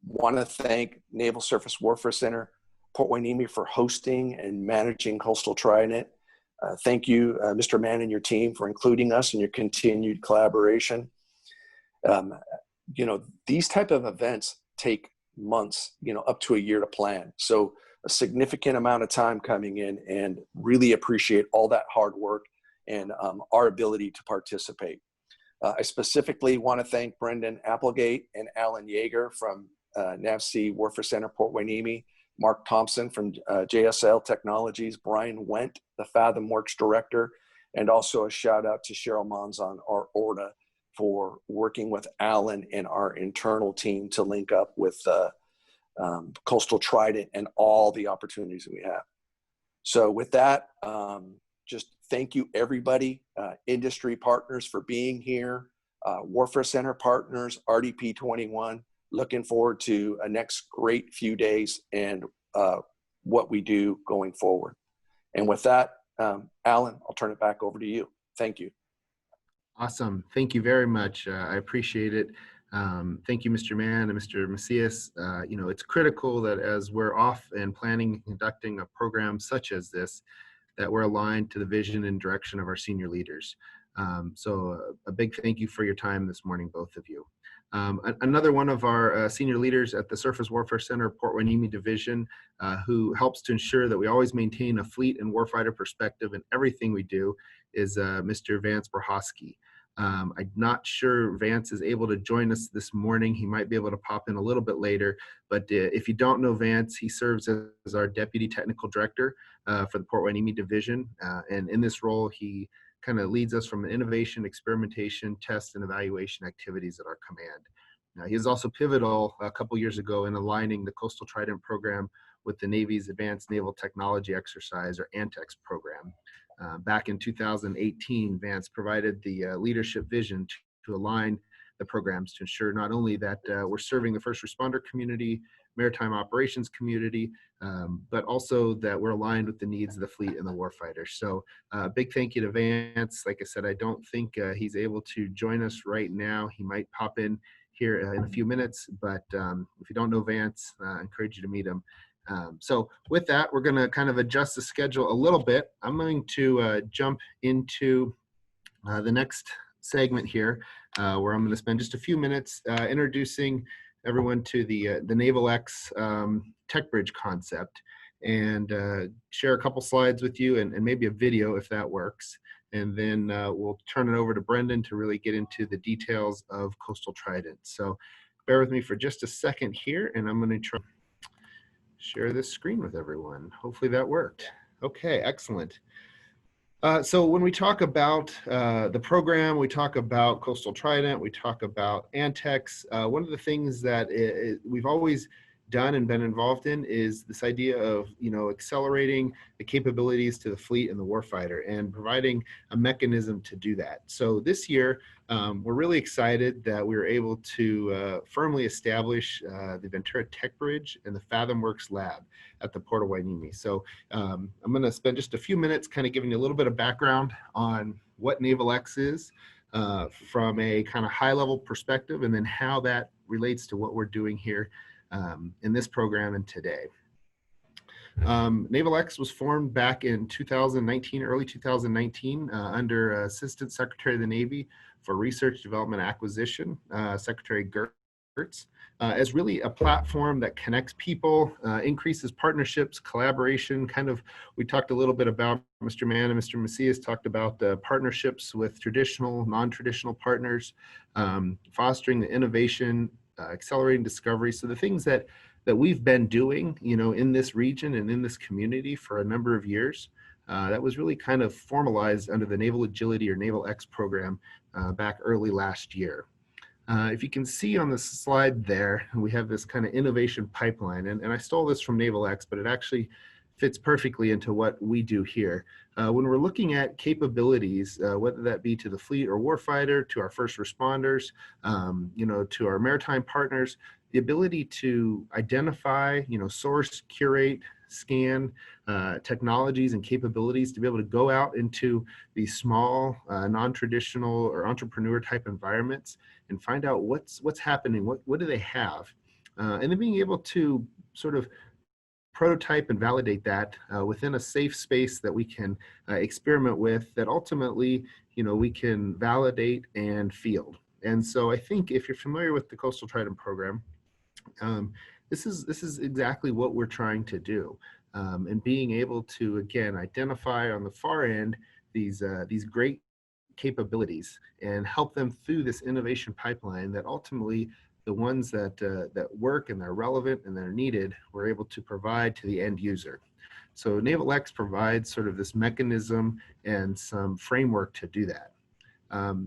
Want to thank Naval Surface Warfare Center, Port Hueneme for hosting and managing Coastal Trident. Thank you, Mr. Mann and your team for including us in your continued collaboration. You know, these type of events take months, you know, up to a year to plan. So a significant amount of time coming in, and really appreciate all that hard work and our ability to participate. I specifically want to thank Brendan Applegate and Alan Jaeger from NAVFAC Warfare Center Port Hueneme, Mark Thompson from JSL Technologies, Brian Wendt, the FathomWorks director, and also a shout out to Cheryl Monzon, our ORDA, for working with Alan and our internal team to link up with Coastal Trident and all the opportunities that we have. So with that, just thank you everybody, industry partners for being here, Warfare Center partners, RDP 21, looking forward to a next great few days and what we do going forward. And with that, Alan, I'll turn it back over to you. Thank you. Awesome. Thank you very much. I appreciate it. Thank you, Mr. Mann and Mr. Macias. You know, it's critical that as we're off and planning and conducting a program such as this, that we're aligned to the vision and direction of our senior leaders. So a big thank you for your time this morning, both of you. Another one of our senior leaders at the Surface Warfare Center Port Hueneme Division, who helps to ensure that we always maintain a fleet and warfighter perspective in everything we do, is Mr. Vance Brahosky. I'm not sure Vance is able to join us this morning. He might be able to pop in a little bit later, but if you don't know Vance, he serves as our Deputy Technical Director for the Port Hueneme Division. And in this role, he kind of leads us from innovation, experimentation, test, and evaluation activities at our command. Now, he was also pivotal a couple years ago in aligning the Coastal Trident program with the Navy's Advanced Naval Technology Exercise, or ANTX program. Back in 2018, Vance provided the leadership vision to align the programs to ensure not only that we're serving the first responder community, maritime operations community, but also that we're aligned with the needs of the fleet and the warfighter. So big thank you to Vance. Like I said, I don't think he's able to join us right now. He might pop in here in a few minutes, but if you don't know Vance, I encourage you to meet him. So with that, we're going to kind of adjust the schedule a little bit. I'm going to jump into the next segment here, where I'm going to spend just a few minutes introducing everyone to the NavalX TechBridge concept, and share a couple slides with you, and maybe a video if that works. And then we'll turn it over to Brendan to really get into the details of Coastal Trident. So bear with me for just a second here, and I'm going to try share this screen with everyone. Hopefully that worked. Okay, excellent. So when we talk about the program, we talk about Coastal Trident, we talk about ANTX. One of the things that we've always done and been involved in is this idea of, accelerating the capabilities to the fleet and the warfighter, and providing a mechanism to do that. So this year, we're really excited that we were able to firmly establish the Ventura TechBridge and the FathomWorks lab at the Port of Hueneme. So I'm going to spend just a few minutes kind of giving you a little bit of background on what NavalX is from a kind of high-level perspective, and then how that relates to what we're doing here in this program and today. NavalX was formed back in 2019, early 2019, under Assistant Secretary of the Navy for Research, Development, Acquisition, Secretary Gertz, as really a platform that connects people, increases partnerships, collaboration. We talked a little bit about, Mr. Mann and Mr. Macias talked about the partnerships with traditional, non-traditional partners, fostering the innovation, accelerating discovery. So the things that we've been doing, in this region and in this community for a number of years, that was really kind of formalized under the Naval Agility or NavalX program back early last year. If you can see on the slide there, we have this kind of innovation pipeline, and I stole this from NavalX, but it actually fits perfectly into what we do here. When we're looking at capabilities, whether that be to the fleet or warfighter, to our first responders, to our maritime partners, the ability to identify, source, curate, scan technologies and capabilities to be able to go out into these small, non-traditional or entrepreneur type environments and find out what's happening, what do they have, and then being able to sort of prototype and validate that within a safe space that we can experiment with, that ultimately, we can validate and field. And so I think if you're familiar with the Coastal Trident program, this is exactly what we're trying to do, and being able to, again, identify on the far end these great capabilities and help them through this innovation pipeline, that ultimately the ones that work and they're relevant and they're needed, we're able to provide to the end user. So NavalX provides sort of this mechanism and some framework to do that.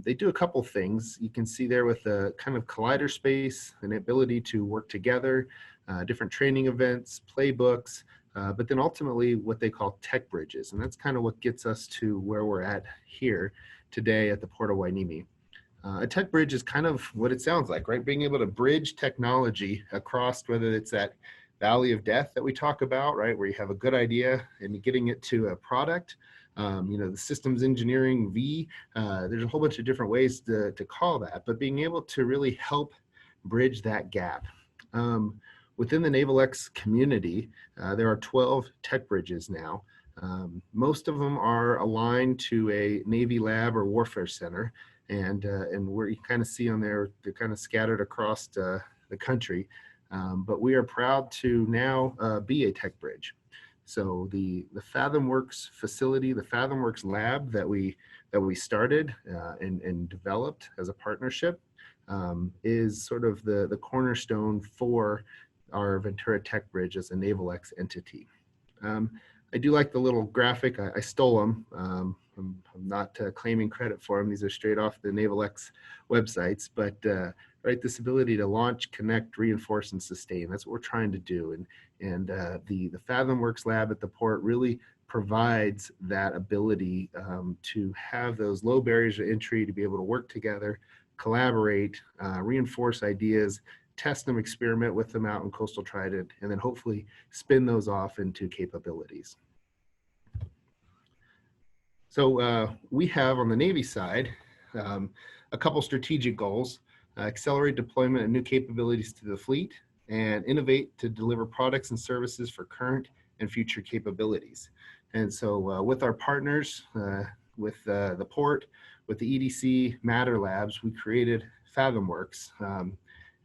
They do a couple things. You can see there with the kind of collider space, an ability to work together, different training events, playbooks, but then ultimately what they call tech bridges. And that's kind of what gets us to where we're at here today at the Port of Hueneme. A tech bridge is kind of what it sounds like, right? Being able to bridge technology across, whether it's that valley of death that we talk about, right? Where you have a good idea and getting it to a product, the systems engineering V, there's a whole bunch of different ways to call that, but being able to really help bridge that gap. Within the NavalX community, there are 12 tech bridges now. Most of them are aligned to a Navy lab or warfare center, and where you kind of see on there, they're kind of scattered across the country. But we are proud to now be a tech bridge. So the FathomWorks facility, the FathomWorks lab that we started and developed as a partnership, is sort of the cornerstone for our Ventura Tech Bridge as a NavalX entity. I do like the little graphic. I stole them. I'm not claiming credit for them. These are straight off the NavalX websites, but right, this ability to launch, connect, reinforce, and sustain. That's what we're trying to do. And the FathomWorks lab at the port really provides that ability to have those low barriers of entry, to be able to work together, collaborate, reinforce ideas, test them, experiment with them out in Coastal Trident, and then hopefully spin those off into capabilities. So we have on the Navy side a couple strategic goals: accelerate deployment of new capabilities to the fleet, and innovate to deliver products and services for current and future capabilities. And so with our partners, with the port, with the EDC Matter Labs, we created FathomWorks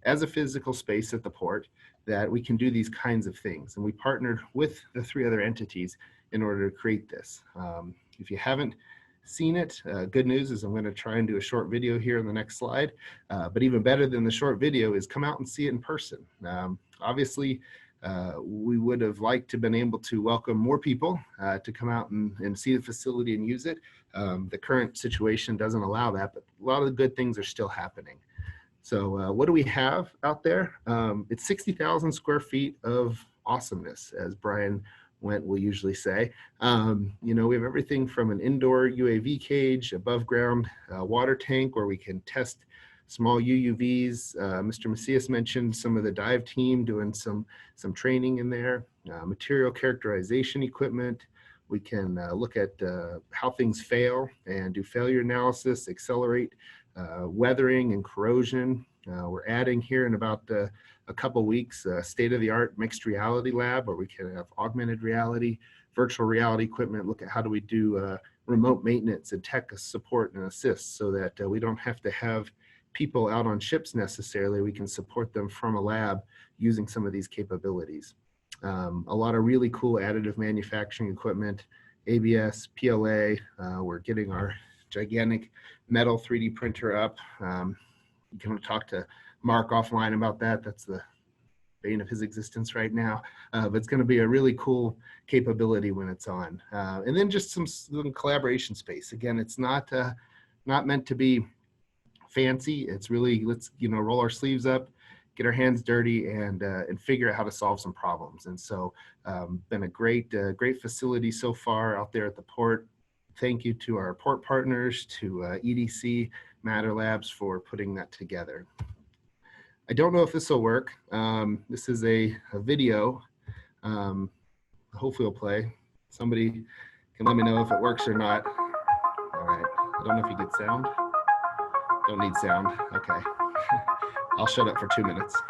as a physical space at the port that we can do these kinds of things. And we partnered with the 3 other entities in order to create this. If you haven't seen it, good news is I'm going to try and do a short video here in the next slide. But even better than the short video is come out and see it in person. Obviously, we would have liked to have been able to welcome more people to come out and see the facility and use it. The current situation doesn't allow that, but a lot of the good things are still happening. So what do we have out there? It's 60,000 square feet of awesomeness, as Brian Went will usually say. You know, we have everything from an indoor UAV cage, above ground water tank where we can test small UUVs. Mr. Macias mentioned some of the dive team doing some training in there, material characterization equipment. We can look at how things fail and do failure analysis, accelerate weathering and corrosion. We're adding here in about a couple weeks state-of-the-art mixed reality lab where we can have augmented reality, virtual reality equipment, look at how do we do remote maintenance and tech support and assist so that we don't have to have people out on ships necessarily. We can support them from a lab using some of these capabilities. A lot of really cool additive manufacturing equipment, ABS, PLA. We're getting our gigantic metal 3D printer up. You can talk to Mark offline about that. That's the bane of his existence right now. But it's going to be a really cool capability when it's on. And then just some collaboration space. Again, it's not meant to be fancy. It's really, let's roll our sleeves up, get our hands dirty, and figure out how to solve some problems. And so, been a great facility so far out there at the port. Thank you to our port partners, to EDC Matter Labs for putting that together. I don't know if this will work. This is a video. Hopefully it'll play. Somebody can let me know if it works or not. All right. I don't know if you get sound. Don't need sound. Okay. I'll shut up for 2 minutes.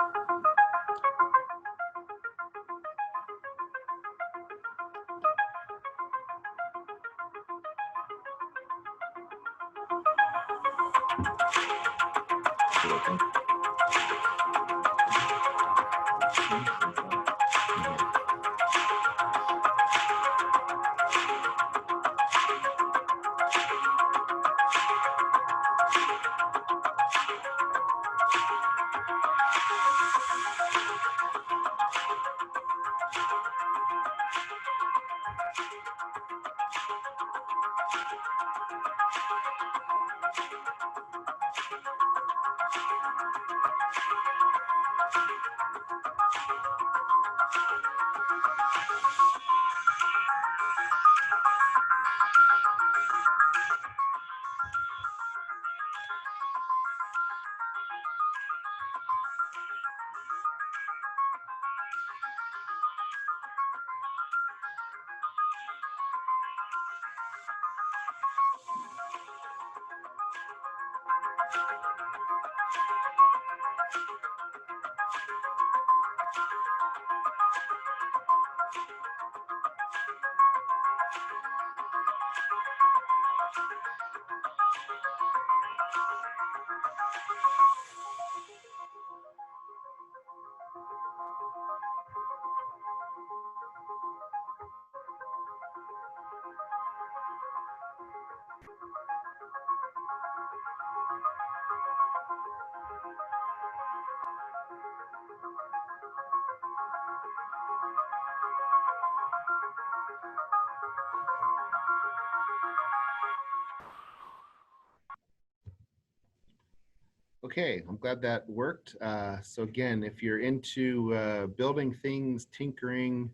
Okay, I'm glad that worked. So again, if you're into building things, tinkering,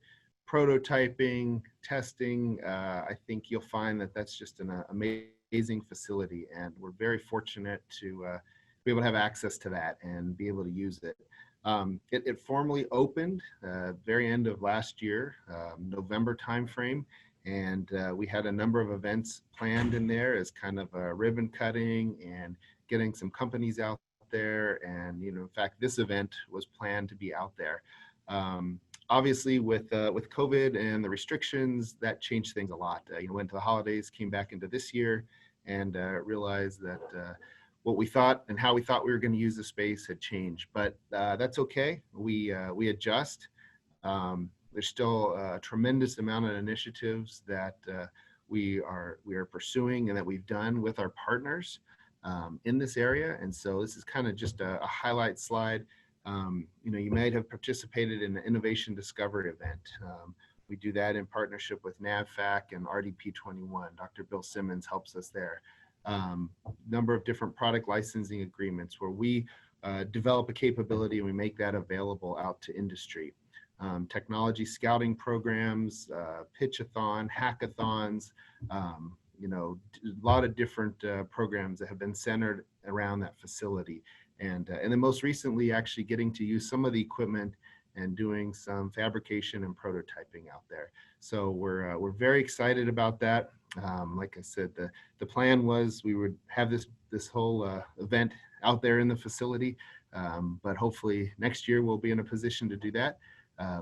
prototyping, testing, I think you'll find that that's just an amazing facility, and we're very fortunate to be able to have access to that and be able to use it. It formally opened very end of last year, November timeframe, and we had a number of events planned in there as kind of a ribbon cutting and getting some companies out there. And, in fact, this event was planned to be out there. Obviously, with COVID and the restrictions, that changed things a lot. Went to the holidays, came back into this year, and realized that what we thought and how we thought we were going to use the space had changed. But that's okay. We adjust. There's still a tremendous amount of initiatives that we are pursuing and that we've done with our partners in this area. And so this is kind of just a highlight slide. You might have participated in the Innovation Discovery event. We do that in partnership with NAVFAC and RDP21. Dr. Bill Simmons helps us there. Number of different product licensing agreements where we develop a capability and we make that available out to industry. Technology scouting programs, pitchathon, hackathons, a lot of different programs that have been centered around that facility. And then most recently, actually getting to use some of the equipment and doing some fabrication and prototyping out there. So we're very excited about that. Like I said, the plan was we would have this whole event out there in the facility, but hopefully next year we'll be in a position to do that.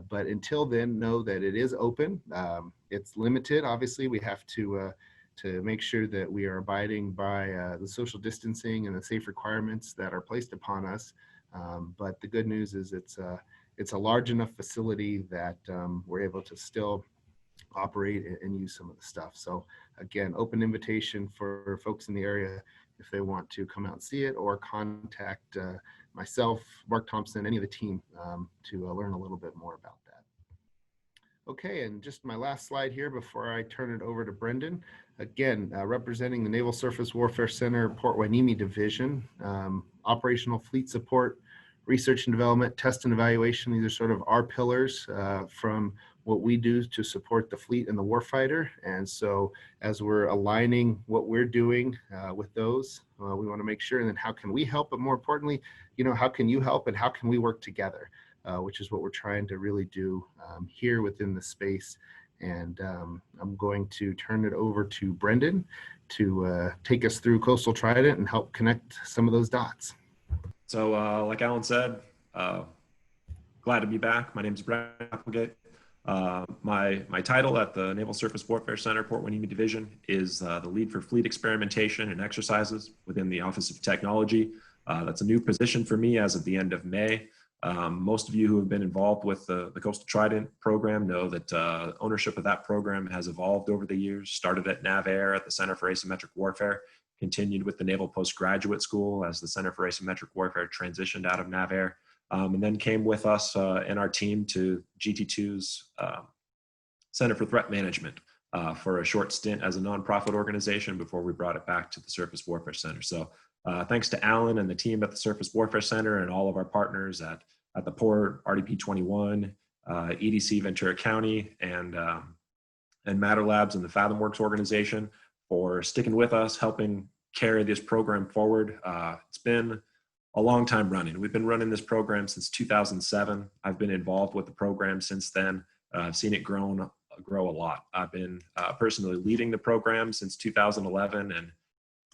But until then, know that it is open. It's limited. Obviously, we have to make sure that we are abiding by the social distancing and the safe requirements that are placed upon us. But the good news is it's a large enough facility that we're able to still operate and use some of the stuff. So again, open invitation for folks in the area if they want to come out and see it, or contact myself, Mark Thompson, any of the team to learn a little bit more about that. Okay, and just my last slide here before I turn it over to Brendan. Again, representing the Naval Surface Warfare Center, Port Hueneme Division, operational fleet support, research and development, test and evaluation. These are sort of our pillars from what we do to support the fleet and the warfighter. And so as we're aligning what we're doing with those, we want to make sure, and then how can we help, but more importantly, how can you help and how can we work together, which is what we're trying to really do here within the space. And I'm going to turn it over to Brendan to take us through Coastal Trident and help connect some of those dots. So like Alan said, glad to be back. My name is Brendan Applegate. My title at the Naval Surface Warfare Center, Port Hueneme Division, is the lead for fleet experimentation and exercises within the Office of Technology. That's a new position for me as of the end of May. Most of you who have been involved with the Coastal Trident program know that ownership of that program has evolved over the years. Started at NAVAIR at the Center for Asymmetric Warfare, continued with the Naval Postgraduate School as the Center for Asymmetric Warfare transitioned out of NAVAIR, and then came with us and our team to GT2's Center for Threat Management for a short stint as a nonprofit organization before we brought it back to the Surface Warfare Center. So thanks to Alan and the team at the Surface Warfare Center and all of our partners at the Port, RDP21, EDC Ventura County, and Matter Labs and the FathomWorks organization for sticking with us, helping carry this program forward. It's been a long time running. We've been running this program since 2007. I've been involved with the program since then. I've seen it grow a lot. I've been personally leading the program since 2011 and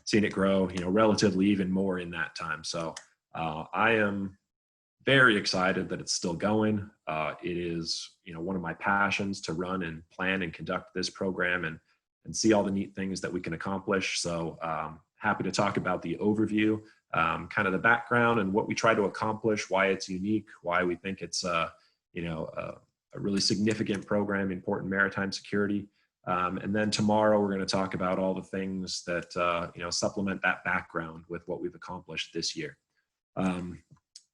seen it grow, relatively even more in that time. So I am very excited that it's still going. It is, one of my passions to run and plan and conduct this program and see all the neat things that we can accomplish. So happy to talk about the overview, kind of the background and what we try to accomplish, why it's unique, why we think it's a really significant program, important maritime security. And then tomorrow we're going to talk about all the things that supplement that background with what we've accomplished this year.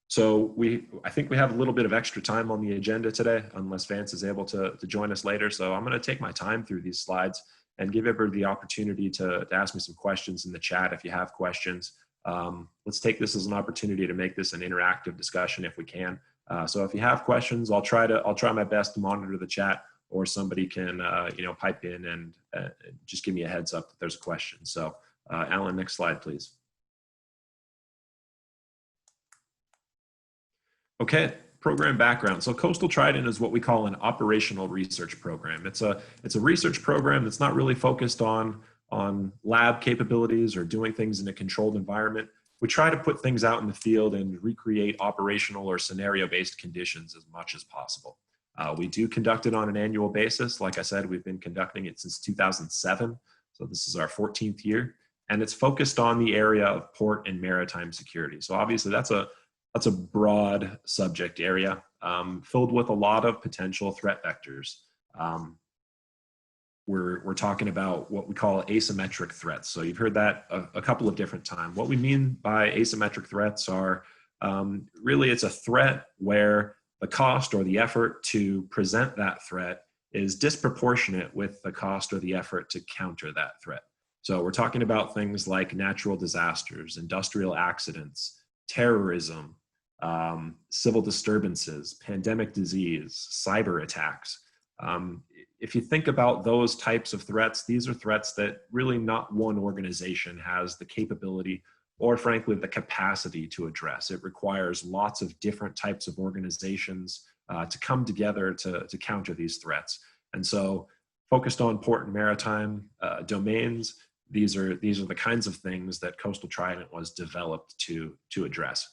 So I think we have a little bit of extra time on the agenda today, unless Vance is able to join us later. So I'm going to take my time through these slides and give everybody the opportunity to ask me some questions in the chat if you have questions. Let's take this as an opportunity to make this an interactive discussion if we can. So if you have questions, I'll try my best to monitor the chat, or somebody can pipe in and just give me a heads up that there's a question. So Alan, next slide, please. Okay, program background. So Coastal Trident is what we call an operational research program. It's a research program that's not really focused on lab capabilities or doing things in a controlled environment. we try to put things out in the field and recreate operational or scenario-based conditions as much as possible. We do conduct it on an annual basis. Like I said, we've been conducting it since 2007. So this is our 14th year, and it's focused on the area of port and maritime security. So obviously that's a broad subject area filled with a lot of potential threat vectors. We're talking about what we call asymmetric threats. So you've heard that a couple of different times. What we mean by asymmetric threats are really it's a threat where the cost or the effort to present that threat is disproportionate with the cost or the effort to counter that threat. So we're talking about things like natural disasters, industrial accidents, terrorism, civil disturbances, pandemic disease, cyber attacks. If you think about those types of threats, these are threats that really not one organization has the capability or frankly the capacity to address. It requires lots of different types of organizations to come together to counter these threats. And so focused on port and maritime domains, these are the kinds of things that Coastal Trident was developed to address.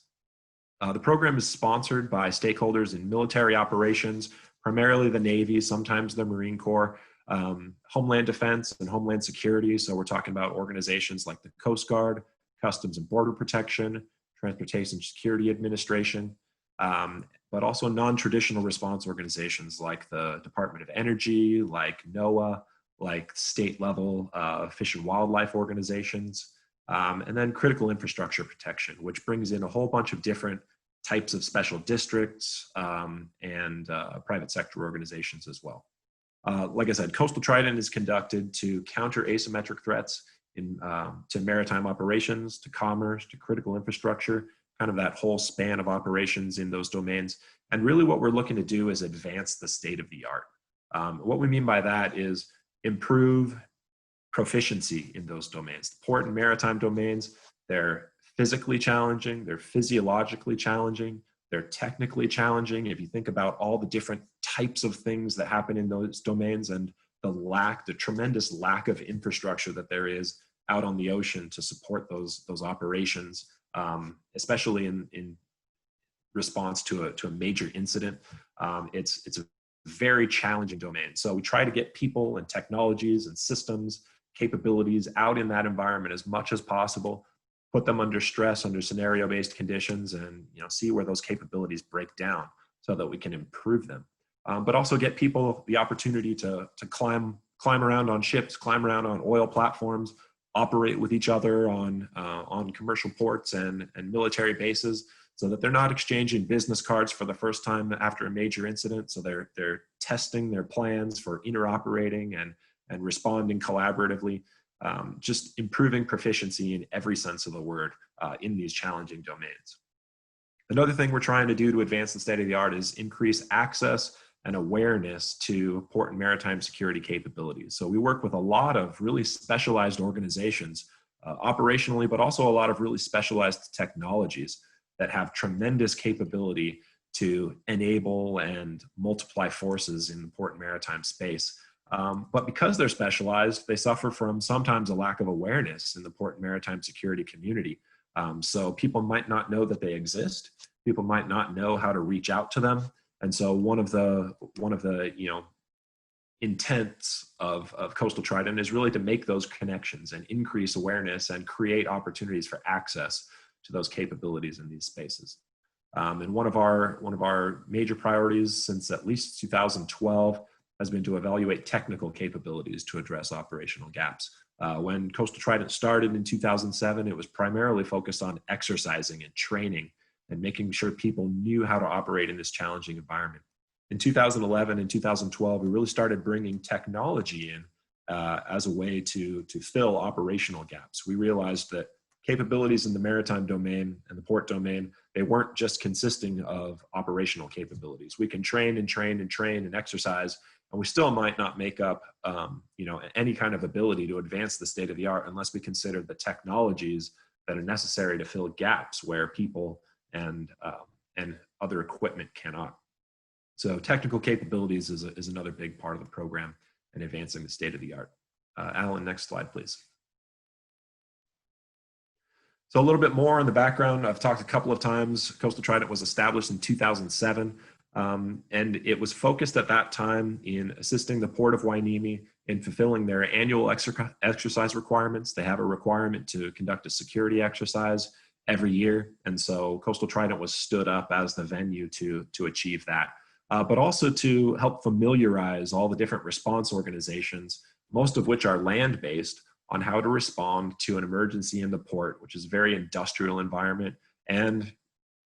The program is sponsored by stakeholders in military operations, primarily the Navy, sometimes the Marine Corps, Homeland Defense and Homeland Security. So we're talking about organizations like the Coast Guard, Customs and Border Protection, Transportation Security Administration, but also non-traditional response organizations like the Department of Energy, like NOAA, like state level fish and wildlife organizations, and then critical infrastructure protection, which brings in a whole bunch of different types of special districts and private sector organizations as well. Like I said, Coastal Trident is conducted to counter asymmetric threats to maritime operations, to commerce, to critical infrastructure, kind of that whole span of operations in those domains. And really what we're looking to do is advance the state of the art. What we mean by that is improve proficiency in those domains. The port and maritime domains, they're physically challenging, they're physiologically challenging, they're technically challenging. If you think about all the different types of things that happen in those domains and the tremendous lack of infrastructure that there is out on the ocean to support those operations, especially in response to a major incident, it's a very challenging domain. So we try to get people and technologies and systems, capabilities out in that environment as much as possible, put them under stress, under scenario-based conditions, and see where those capabilities break down so that we can improve them. But also get people the opportunity to climb around on ships, climb around on oil platforms, operate with each other on commercial ports and military bases, so that they're not exchanging business cards for the first time after a major incident. So they're testing their plans for interoperating and responding collaboratively, just improving proficiency in every sense of the word in these challenging domains. Another thing we're trying to do to advance the state of the art is increase access and awareness to port and maritime security capabilities. So we work with a lot of really specialized organizations operationally, but also a lot of really specialized technologies that have tremendous capability to enable and multiply forces in the port and maritime space. But because they're specialized, they suffer from sometimes a lack of awareness in the port and maritime security community. So people might not know that they exist. People might not know how to reach out to them. And so one of the intents of Coastal Trident is really to make those connections and increase awareness and create opportunities for access to those capabilities in these spaces. And one of our major priorities since at least 2012 has been to evaluate technical capabilities to address operational gaps. When Coastal Trident started in 2007, it was primarily focused on exercising and training and making sure people knew how to operate in this challenging environment. In 2011 and 2012, we really started bringing technology in as a way to fill operational gaps. We realized that capabilities in the maritime domain and the port domain, they weren't just consisting of operational capabilities. We can train and train and train and exercise, and we still might not make up any kind of ability to advance the state of the art unless we consider the technologies that are necessary to fill gaps where people and other equipment cannot. So technical capabilities is another big part of the program in advancing the state of the art. Alan, next slide, please. So a little bit more on the background. I've talked a couple of times. Coastal Trident was established in 2007, and it was focused at that time in assisting the Port of Hueneme in fulfilling their annual exercise requirements. They have a requirement to conduct a security exercise every year, and so Coastal Trident was stood up as the venue to achieve that, but also to help familiarize all the different response organizations, most of which are land-based, on how to respond to an emergency in the port, which is a very industrial environment, and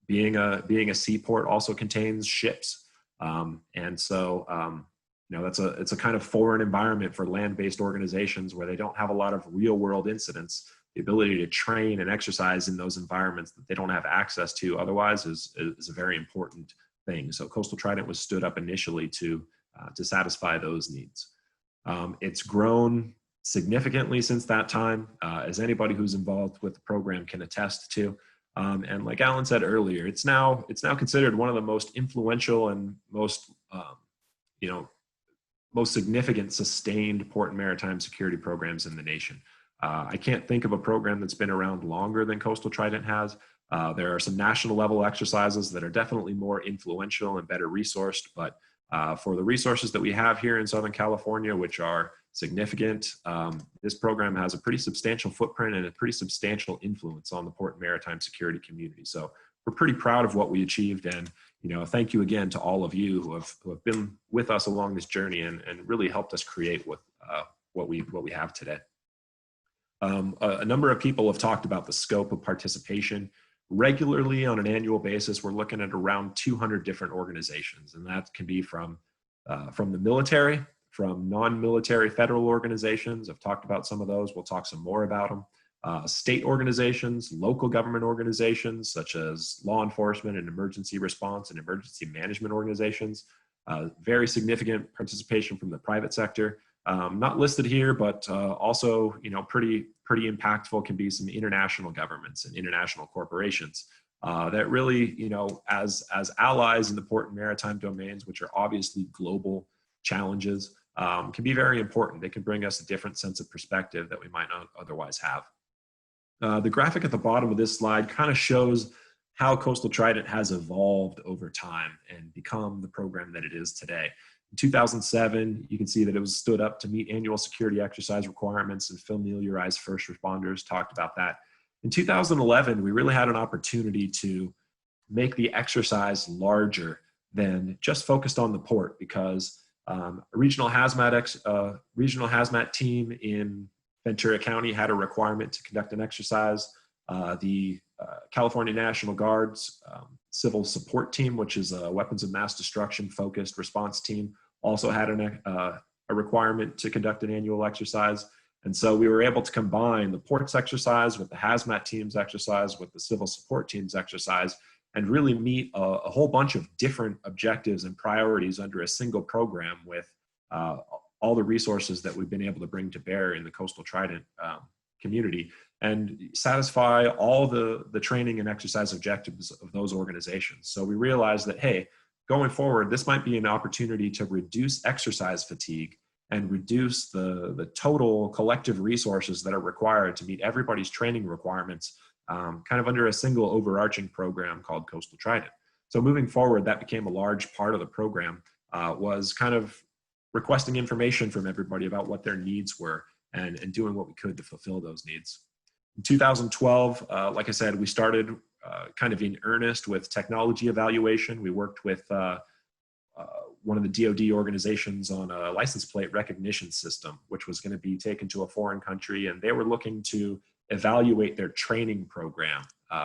being a seaport also contains ships, and so you know, it's a kind of foreign environment for land-based organizations where they don't have a lot of real-world incidents. The ability to train and exercise in those environments that they don't have access to otherwise is a very important thing. So Coastal Trident was stood up initially to satisfy those needs. It's grown significantly since that time, as anybody who's involved with the program can attest to. And like Alan said earlier, it's now considered one of the most influential and most most significant sustained port and maritime security programs in the nation. I can't think of a program that's been around longer than Coastal Trident has. There are some national level exercises that are definitely more influential and better resourced, but for the resources that we have here in Southern California, which are significant, this program has a pretty substantial footprint and a pretty substantial influence on the port and maritime security community. So we're pretty proud of what we achieved, and thank you again to all of you who have been with us along this journey and really helped us create what we have today. A number of people have talked about the scope of participation. Regularly on an annual basis, we're looking at around 200 different organizations, and that can be from the military, from non-military federal organizations. I've talked about some of those. We'll talk some more about them. State organizations, local government organizations, such as law enforcement and emergency response and emergency management organizations. Very significant participation from the private sector. Not listed here, but also, pretty impactful can be some international governments and international corporations that really, as allies in the port and maritime domains, which are obviously global challenges, can be very important. They can bring us a different sense of perspective that we might not otherwise have. The graphic at the bottom of this slide kind of shows how Coastal Trident has evolved over time and become the program that it is today. In 2007, you can see that it was stood up to meet annual security exercise requirements and familiarize first responders, talked about that. In 2011, we really had an opportunity to make the exercise larger than just focused on the port, because a regional hazmat team in Ventura County had a requirement to conduct an exercise. The California National Guard's civil support team, which is a weapons of mass destruction focused response team, also had a requirement to conduct an annual exercise. And so we were able to combine the ports exercise with the hazmat team's exercise with the civil support team's exercise and really meet a whole bunch of different objectives and priorities under a single program with all the resources that we've been able to bring to bear in the Coastal Trident community and satisfy all the training and exercise objectives of those organizations. So we realized that, hey, going forward, this might be an opportunity to reduce exercise fatigue and reduce the total collective resources that are required to meet everybody's training requirements kind of under a single overarching program called Coastal Trident. So moving forward, that became a large part of the program, was kind of requesting information from everybody about what their needs were and doing what we could to fulfill those needs. In 2012, like I said, we started kind of in earnest with technology evaluation. We worked with one of the DoD organizations on a license plate recognition system, which was going to be taken to a foreign country, and they were looking to evaluate their training program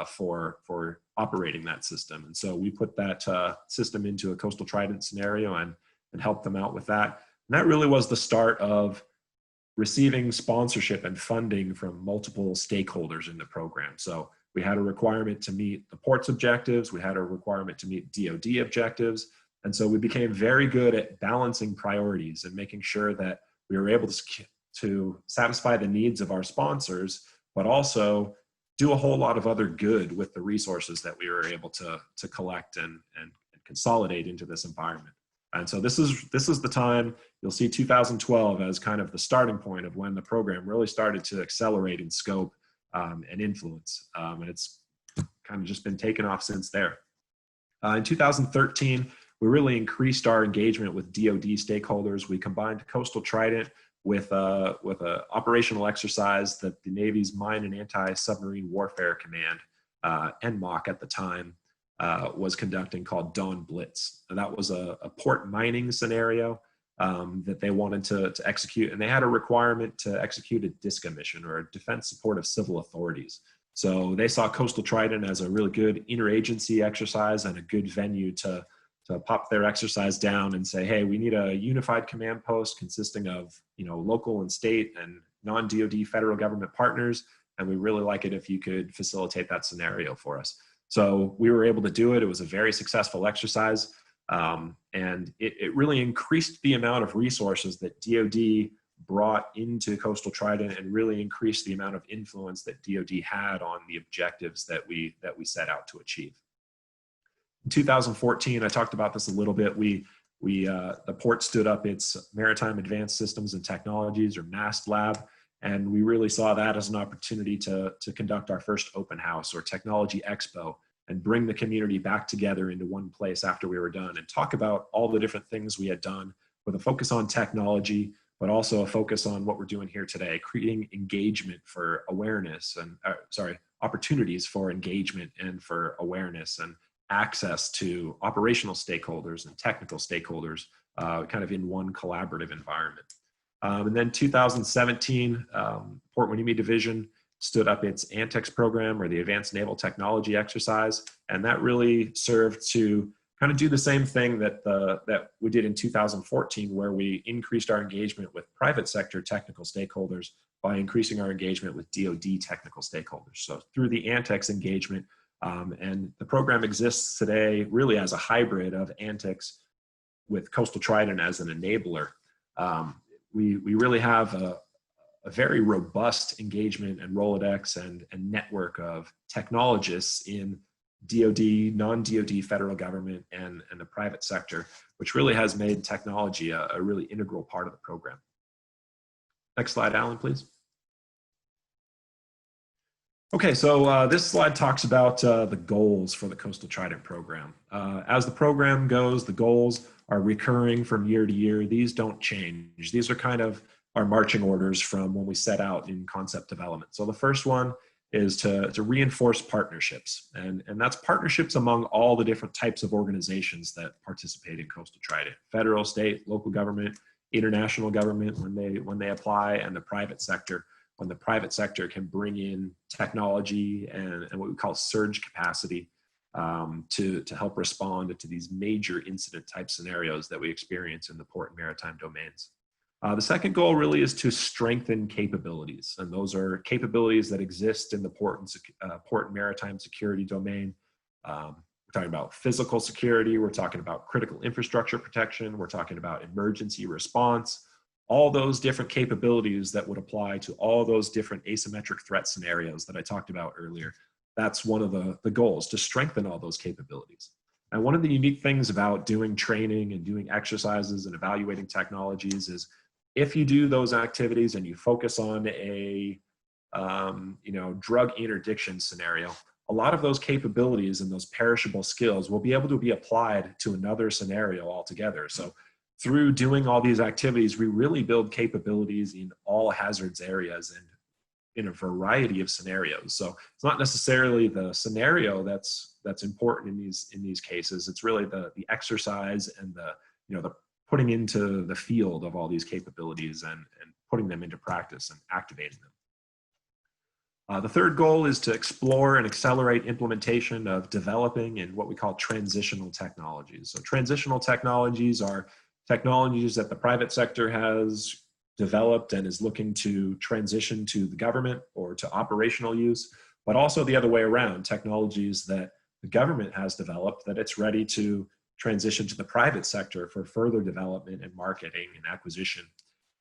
for operating that system. And so we put that system into a Coastal Trident scenario and helped them out with that. And that really was the start of receiving sponsorship and funding from multiple stakeholders in the program. So we had a requirement to meet the port's objectives. We had a requirement to meet DoD objectives. And so we became very good at balancing priorities and making sure that we were able to satisfy the needs of our sponsors, but also do a whole lot of other good with the resources that we were able to collect and consolidate into this environment. And so this is the time. You'll see 2012 as kind of the starting point of when the program really started to accelerate in scope and influence. And it's kind of just been taken off since there. In 2013, we really increased our engagement with DoD stakeholders. We combined Coastal Trident with a operational exercise that the Navy's Mine and Anti-Submarine Warfare Command, NMOC at the time, was conducting, called Dawn Blitz. And that was a port mining scenario that they wanted to execute, and they had a requirement to execute a DISCA mission, or a Defense Support of Civil Authorities. So they saw Coastal Trident as a really good interagency exercise and a good venue to pop their exercise down and say, hey, we need a unified command post consisting of, you know, local and state and non-DoD federal government partners, and we really like it if you could facilitate that scenario for us. So we were able to do it. It was a very successful exercise, and it really increased the amount of resources that DoD brought into Coastal Trident, and really increased the amount of influence that DoD had on the objectives that we set out to achieve. In 2014, I talked about this a little bit. The port stood up its Maritime Advanced Systems and Technologies, or MAST lab, and we really saw that as an opportunity to conduct our first open house, or technology expo, and bring the community back together into one place after we were done, and talk about all the different things we had done with a focus on technology, but also a focus on what we're doing here today, creating engagement for awareness and, opportunities for engagement and for awareness, and access to operational stakeholders and technical stakeholders kind of in one collaborative environment. And then 2017, Port Hueneme Division stood up its ANTX program, or the Advanced Naval Technology Exercise, and that really served to kind of do the same thing that we did in 2014, where we increased our engagement with private sector technical stakeholders by increasing our engagement with DoD technical stakeholders. So through the ANTX engagement, and the program exists today really as a hybrid of ANTX with Coastal Trident as an enabler. We really have a very robust engagement and Rolodex and network of technologists in DoD, non-DoD federal government, and the private sector, which really has made technology a really integral part of the program. Next slide, Alan, please. Okay, so this slide talks about the goals for the Coastal Trident program. As the program goes, the goals are recurring from year to year. These don't change. These are kind of our marching orders from when we set out in concept development. So the first one is to reinforce partnerships. And that's partnerships among all the different types of organizations that participate in Coastal Trident: federal, state, local government, international government when they apply, and the private sector, when the private sector can bring in technology and what we call surge capacity to help respond to these major incident type scenarios that we experience in the port and maritime domains. The second goal really is to strengthen capabilities, and those are capabilities that exist in the port and maritime security domain. We're talking about physical security, we're talking about critical infrastructure protection, we're talking about emergency response, all those different capabilities that would apply to all those different asymmetric threat scenarios that I talked about earlier. That's one of the goals, to strengthen all those capabilities. And one of the unique things about doing training and doing exercises and evaluating technologies is, if you do those activities and you focus on a drug interdiction scenario, a lot of those capabilities and those perishable skills will be able to be applied to another scenario altogether. So through doing all these activities, we really build capabilities in all hazards areas and in a variety of scenarios. So it's not necessarily the scenario that's important in these cases. It's really the exercise and the putting into the field of all these capabilities and putting them into practice and activating them. The third goal is to explore and accelerate implementation of developing in what we call transitional technologies. So transitional technologies are technologies that the private sector has developed and is looking to transition to the government or to operational use, but also the other way around, technologies that the government has developed that it's ready to transition to the private sector for further development and marketing and acquisition.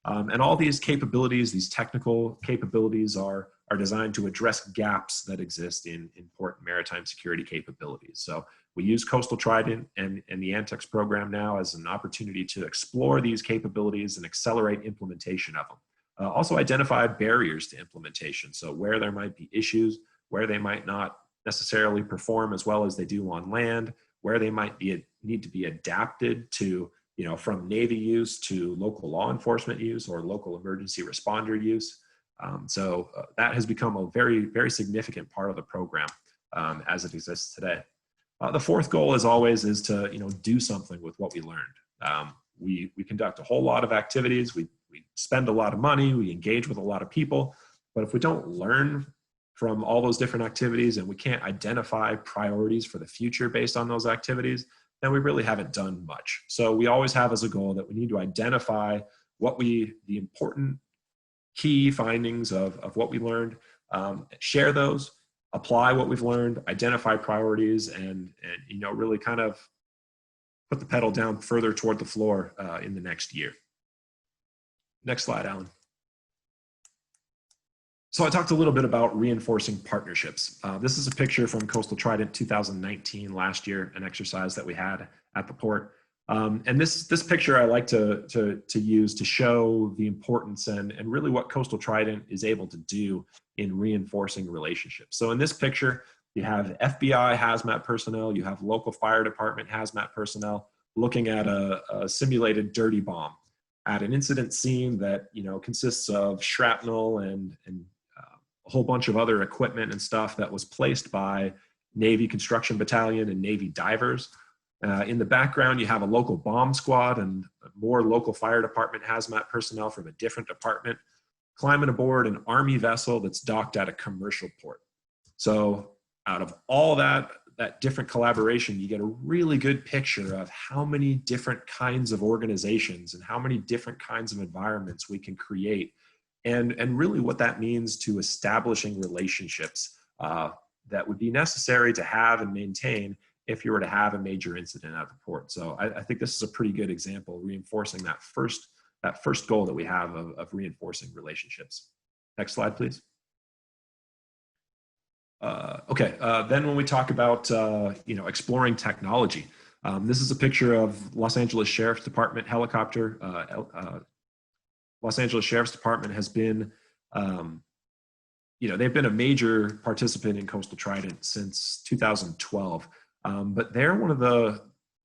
And all these capabilities, these technical capabilities are designed to address gaps that exist in port and maritime security capabilities. So we use Coastal Trident and the ANTX program now as an opportunity to explore these capabilities and accelerate implementation of them. Also identify barriers to implementation. So where there might be issues, where they might not necessarily perform as well as they do on land, where they might need to be adapted to, from Navy use to local law enforcement use or local emergency responder use. So that has become a very, very significant part of the program as it exists today. The fourth goal, as always, is to do something with what we learned. We conduct a whole lot of activities. We spend a lot of money. We engage with a lot of people. But if we don't learn from all those different activities and we can't identify priorities for the future based on those activities, then we really haven't done much. So we always have as a goal that we need to identify the important key findings of what we learned, share those, apply what we've learned, identify priorities, and really kind of put the pedal down further toward the floor in the next year. Next slide, Alan. So I talked a little bit about reinforcing partnerships. This is a picture from Coastal Trident 2019, last year, an exercise that we had at the port. And this picture I like to use to show the importance and really what Coastal Trident is able to do in reinforcing relationships. So in this picture, you have FBI hazmat personnel, you have local fire department hazmat personnel looking at a simulated dirty bomb at an incident scene that consists of shrapnel and a whole bunch of other equipment and stuff that was placed by Navy Construction Battalion and Navy divers. In the background, you have a local bomb squad and more local fire department hazmat personnel from a different department climbing aboard an Army vessel that's docked at a commercial port. So out of all that different collaboration, you get a really good picture of how many different kinds of organizations and how many different kinds of environments we can create, and really what that means to establishing relationships that would be necessary to have and maintain if you were to have a major incident at the port. So I think this is a pretty good example, reinforcing that first goal that we have of reinforcing relationships. Next slide, please. Then when we talk about exploring technology, this is a picture of Los Angeles Sheriff's Department helicopter. Los Angeles Sheriff's Department has been, they've been a major participant in Coastal Trident since 2012. But they're one of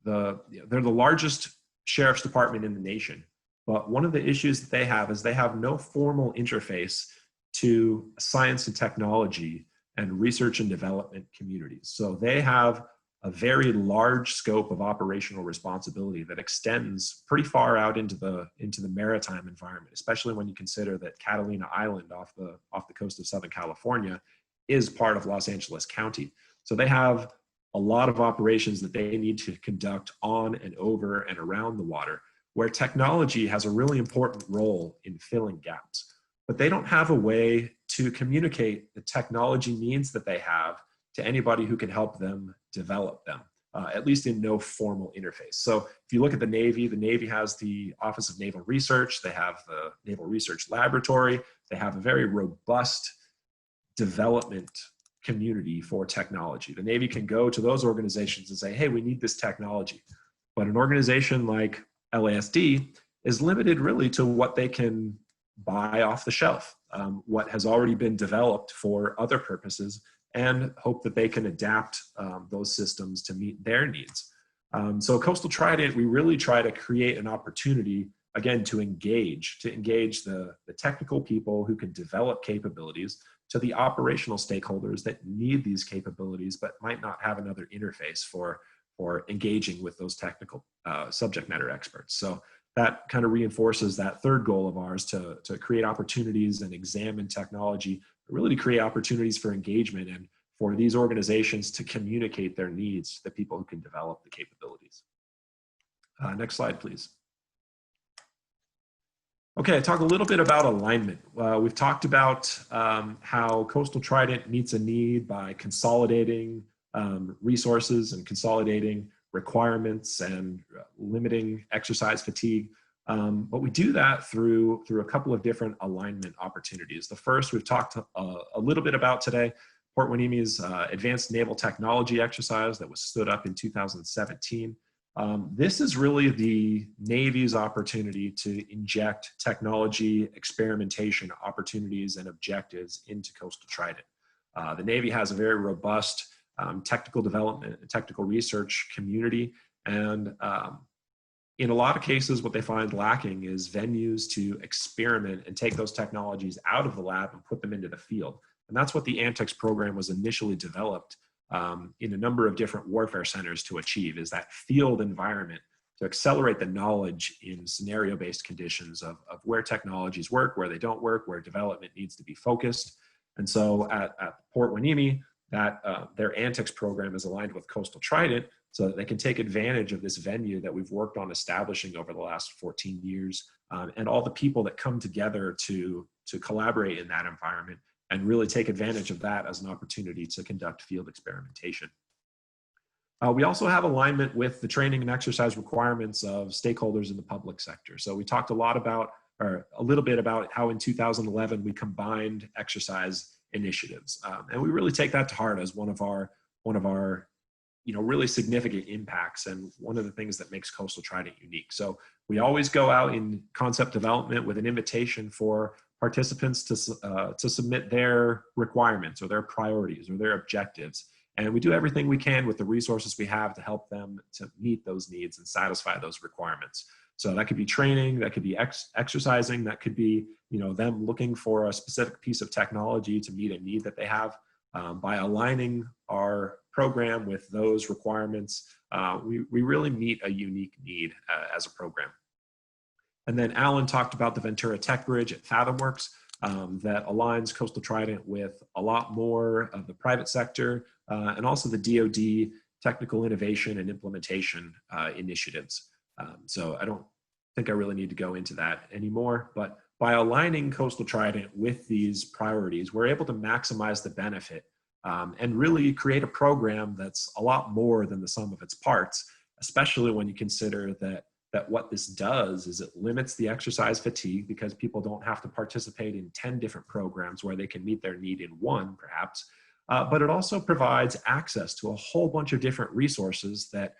they're the largest sheriff's department in the nation. But one of the issues that they have is they have no formal interface to science and technology and research and development communities. So they have a very large scope of operational responsibility that extends pretty far out into the maritime environment, especially when you consider that Catalina Island off the coast of Southern California is part of Los Angeles County. So they have a lot of operations that they need to conduct on and over and around the water, where technology has a really important role in filling gaps. But they don't have a way to communicate the technology needs that they have to anybody who can help them develop them, at least in no formal interface. So if you look at the Navy has the Office of Naval Research, they have the Naval Research Laboratory, they have a very robust development community for technology. The Navy can go to those organizations and say, hey, we need this technology. But an organization like LASD is limited really to what they can buy off the shelf, what has already been developed for other purposes, and hope that they can adapt those systems to meet their needs. So Coastal Trident, we really try to create an opportunity, again, to engage the technical people who can develop capabilities to the operational stakeholders that need these capabilities but might not have another interface for engaging with those technical subject matter experts. So that kind of reinforces that third goal of ours to create opportunities and examine technology, really to create opportunities for engagement and for these organizations to communicate their needs to the people who can develop the capabilities. Next slide, please. Okay, talk a little bit about alignment. We've talked about how Coastal Trident meets a need by consolidating resources and consolidating requirements and limiting exercise fatigue. But we do that through a couple of different alignment opportunities. The first we've talked a little bit about today, Port Hueneme's Advanced Naval Technology exercise that was stood up in 2017. This is really the Navy's opportunity to inject technology, experimentation opportunities, and objectives into Coastal Trident. The Navy has a very robust technical development, technical research community, and in a lot of cases, what they find lacking is venues to experiment and take those technologies out of the lab and put them into the field. And that's what the ANTX program was initially developed in a number of different warfare centers to achieve, is that field environment to accelerate the knowledge in scenario-based conditions of where technologies work, where they don't work, where development needs to be focused. And so at Port Hueneme, that their ANTX program is aligned with Coastal Trident so that they can take advantage of this venue that we've worked on establishing over the last 14 years and all the people that come together to collaborate in that environment and really take advantage of that as an opportunity to conduct field experimentation. We also have alignment with the training and exercise requirements of stakeholders in the public sector. So we talked a little bit about how in 2011 we combined exercise initiatives, and we really take that to heart as one of our really significant impacts and one of the things that makes Coastal Trident unique. So we always go out in concept development with an invitation for participants to submit their requirements or their priorities or their objectives. And we do everything we can with the resources we have to help them to meet those needs and satisfy those requirements. So that could be training, that could be exercising, that could be them looking for a specific piece of technology to meet a need that they have. By aligning our program with those requirements, we really meet a unique need as a program. And then Alan talked about the Ventura TechBridge at FathomWorks that aligns Coastal Trident with a lot more of the private sector and also the DoD technical innovation and implementation initiatives. So I don't think I really need to go into that anymore, but by aligning Coastal Trident with these priorities, we're able to maximize the benefit and really create a program that's a lot more than the sum of its parts, especially when you consider that what this does is it limits the exercise fatigue because people don't have to participate in 10 different programs where they can meet their need in one, perhaps. But it also provides access to a whole bunch of different resources that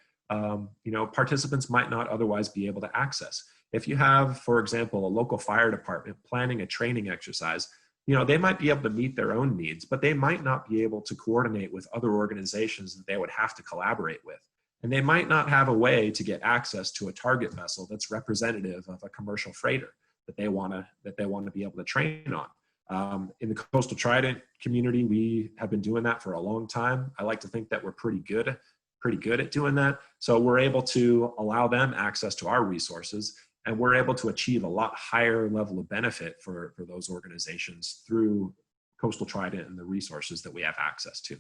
participants might not otherwise be able to access. If you have, for example, a local fire department planning a training exercise, they might be able to meet their own needs, but they might not be able to coordinate with other organizations that they would have to collaborate with. And they might not have a way to get access to a target vessel that's representative of a commercial freighter that they want to be able to train on. In the Coastal Trident community, we have been doing that for a long time. I like to think that we're pretty good at doing that. So we're able to allow them access to our resources, and we're able to achieve a lot higher level of benefit for those organizations through Coastal Trident and the resources that we have access to.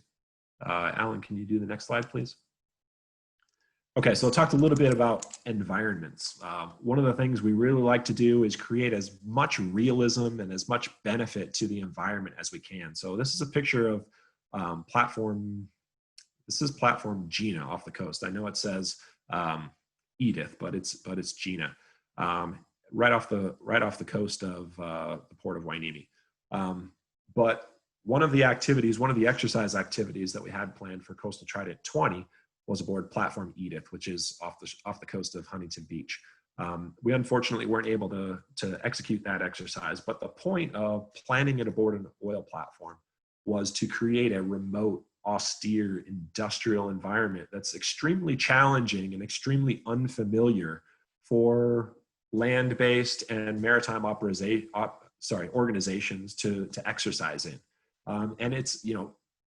Alan, can you do the next slide, please? Okay, so I talked a little bit about environments. One of the things we really like to do is create as much realism and as much benefit to the environment as we can. So this is a picture of this is platform Gina off the coast. I know it says Edith, but it's Gina, right off the coast of the port of Hueneme. But one of the exercise activities that we had planned for Coastal Trident 20 was aboard platform Edith, which is off the coast of Huntington Beach. We unfortunately weren't able to execute that exercise, but the point of planning it aboard an oil platform was to create a remote, austere industrial environment that's extremely challenging and extremely unfamiliar for land-based and maritime organizations to exercise in. And it's,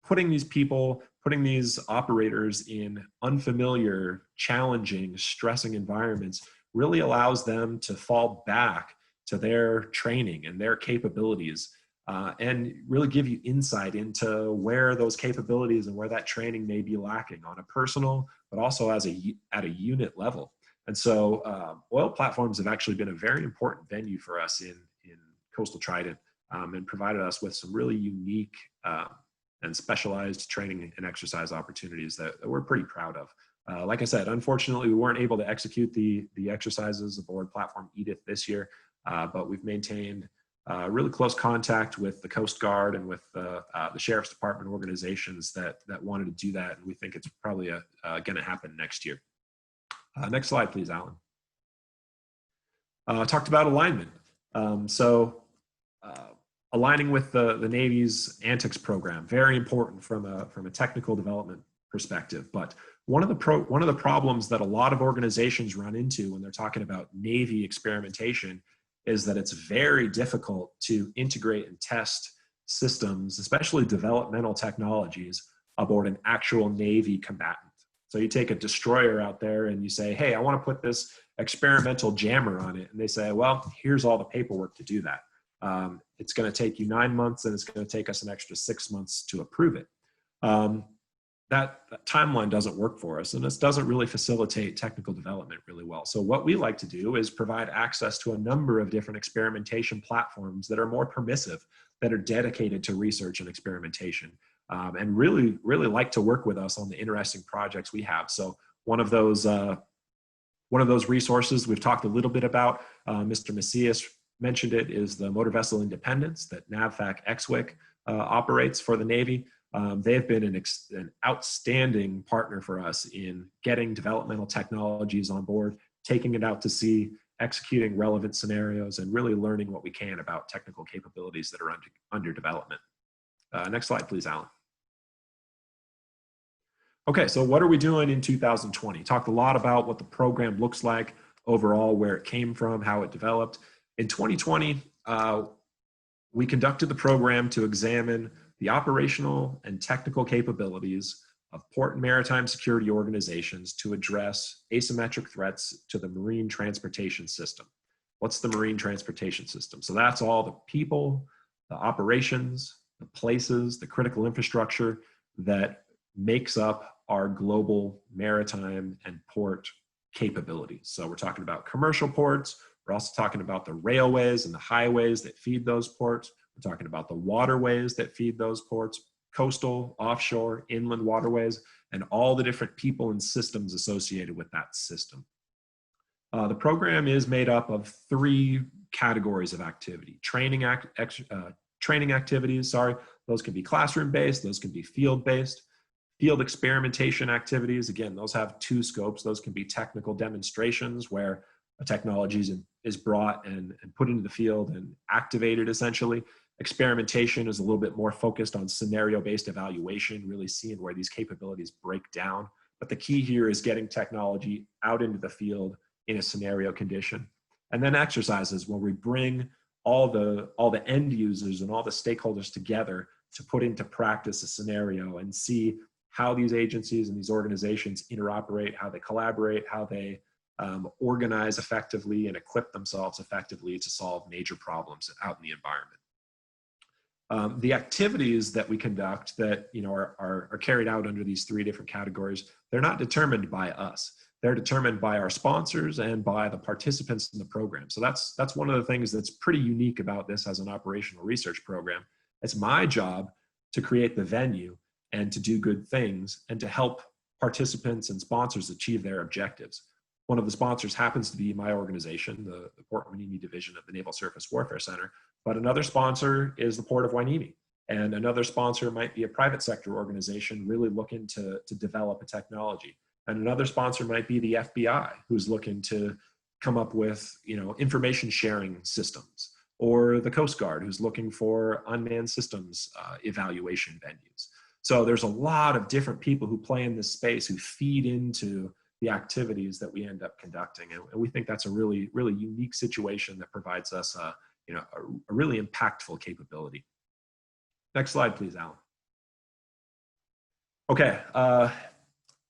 putting these operators in unfamiliar, challenging, stressing environments really allows them to fall back to their training and their capabilities and really give you insight into where those capabilities and where that training may be lacking on a personal, but also at a unit level. And so oil platforms have actually been a very important venue for us in Coastal Trident and provided us with some really unique and specialized training and exercise opportunities that we're pretty proud of. Like I said, unfortunately, we weren't able to execute the exercises aboard platform Edith this year, but we've maintained really close contact with the Coast Guard and with the Sheriff's Department organizations that wanted to do that, and we think it's probably going to happen next year. Next slide, please, Alan. Talked about alignment. Aligning with the Navy's ANTX program, very important from a technical development perspective. But one of the problems that a lot of organizations run into when they're talking about Navy experimentation is that it's very difficult to integrate and test systems, especially developmental technologies, aboard an actual Navy combatant. So you take a destroyer out there and you say, hey, I want to put this experimental jammer on it. And they say, well, here's all the paperwork to do that. It's going to take you 9 months and it's going to take us an extra 6 months to approve it. That timeline doesn't work for us, and this doesn't really facilitate technical development really well. So what we like to do is provide access to a number of different experimentation platforms that are more permissive, that are dedicated to research and experimentation, and really like to work with us on the interesting projects we have. So one of those resources we've talked a little bit about, Mr. Macias mentioned it, is the Motor Vessel Independence that NAVFAC EXWC operates for the Navy. They've been an outstanding partner for us in getting developmental technologies on board, taking it out to sea, executing relevant scenarios, and really learning what we can about technical capabilities that are under development. Next slide, please, Alan. Okay, so what are we doing in 2020? Talked a lot about what the program looks like overall, where it came from, how it developed. In 2020, we conducted the program to examine the operational and technical capabilities of port and maritime security organizations to address asymmetric threats to the marine transportation system. What's the marine transportation system? So that's all the people, the operations, the places, the critical infrastructure that makes up our global maritime and port capabilities. So we're talking about commercial ports. We're also talking about the railways and the highways that feed those ports. We're talking about the waterways that feed those ports, coastal, offshore, inland waterways, and all the different people and systems associated with that system. The program is made up of 3 categories of activity. Training activities, those can be classroom-based, those can be field-based. Field experimentation activities, again, those have 2 scopes. Those can be technical demonstrations where a technology is brought and put into the field and activated, essentially. Experimentation is a little bit more focused on scenario-based evaluation, really seeing where these capabilities break down. But the key here is getting technology out into the field in a scenario condition. And then exercises where we bring all the end users and all the stakeholders together to put into practice a scenario and see how these agencies and these organizations interoperate, how they collaborate, how they organize effectively and equip themselves effectively to solve major problems out in the environment. The activities that we conduct that are carried out under these 3 different categories, they're not determined by us. They're determined by our sponsors and by the participants in the program. So that's one of the things that's pretty unique about this as an operational research program. It's my job to create the venue and to do good things and to help participants and sponsors achieve their objectives. One of the sponsors happens to be my organization, the Port Hueneme Division of the Naval Surface Warfare Center, but another sponsor is the Port of Hueneme, and another sponsor might be a private sector organization really looking to develop a technology, and another sponsor might be the FBI, who's looking to come up with information sharing systems, or the Coast Guard, who's looking for unmanned systems evaluation venues. So there's a lot of different people who play in this space who feed into the activities that we end up conducting. And we think that's a really, really unique situation that provides us a really impactful capability. Next slide, please, Alan. Okay,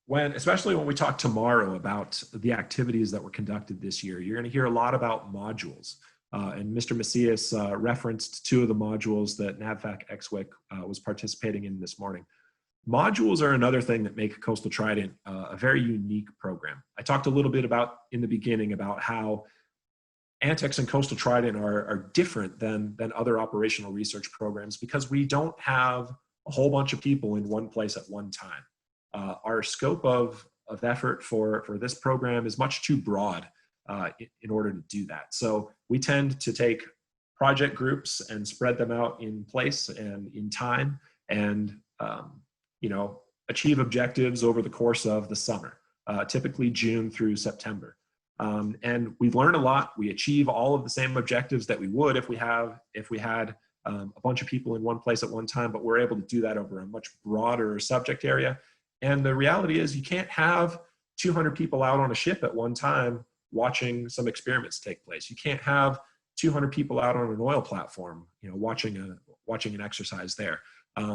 especially when we talk tomorrow about the activities that were conducted this year, you're gonna hear a lot about modules. And Mr. Macias referenced 2 of the modules that NAVFAC EXWC was participating in this morning. Modules are another thing that make Coastal Trident a very unique program. I talked a little bit in the beginning about how ANTX and Coastal Trident are different than other operational research programs because we don't have a whole bunch of people in one place at one time. Our scope of effort for this program is much too broad in order to do that. So we tend to take project groups and spread them out in place and in time and achieve objectives over the course of the summer. typically June through September. And we learn a lot. We achieve all of the same objectives that we would if we had a bunch of people in one place at one time, but we're able to do that over a much broader subject area. And the reality is you can't have 200 people out on a ship at one time watching some experiments take place. You can't have 200 people out on an oil platform, watching an exercise there.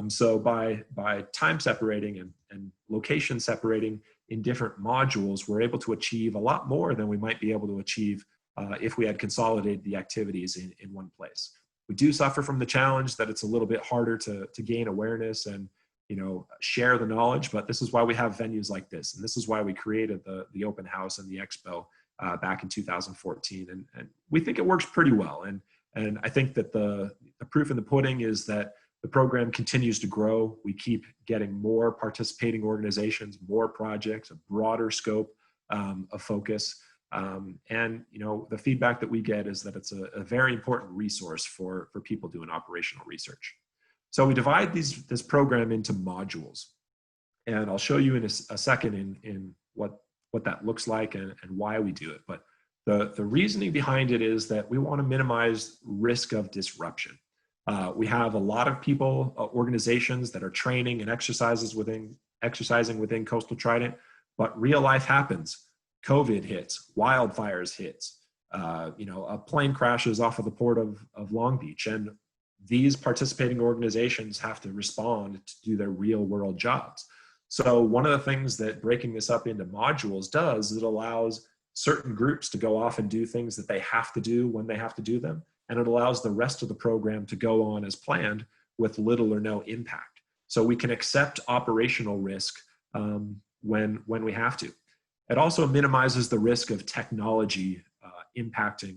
So by time separating and location separating in different modules, we're able to achieve a lot more than we might be able to achieve if we had consolidated the activities in one place. We do suffer from the challenge that it's a little bit harder to gain awareness and share the knowledge, but this is why we have venues like this, and this is why we created the open house and the expo back in 2014, and we think it works pretty well. And I think that the proof in the pudding is that the program continues to grow. We keep getting more participating organizations, more projects, a broader scope of focus. And the feedback that we get is that it's a very important resource for people doing operational research. So we divide this program into modules, and I'll show you in a second in what that looks like and why we do it. But the reasoning behind it is that we want to minimize risk of disruption. We have a lot of people, organizations that are training and exercising within Coastal Trident, but real life happens. COVID hits, wildfires hits, a plane crashes off of the port of Long Beach, and these participating organizations have to respond to do their real world jobs. So one of the things that breaking this up into modules does is it allows certain groups to go off and do things that they have to do when they have to do them. And it allows the rest of the program to go on as planned with little or no impact. So we can accept operational risk when we have to. It also minimizes the risk of technology impacting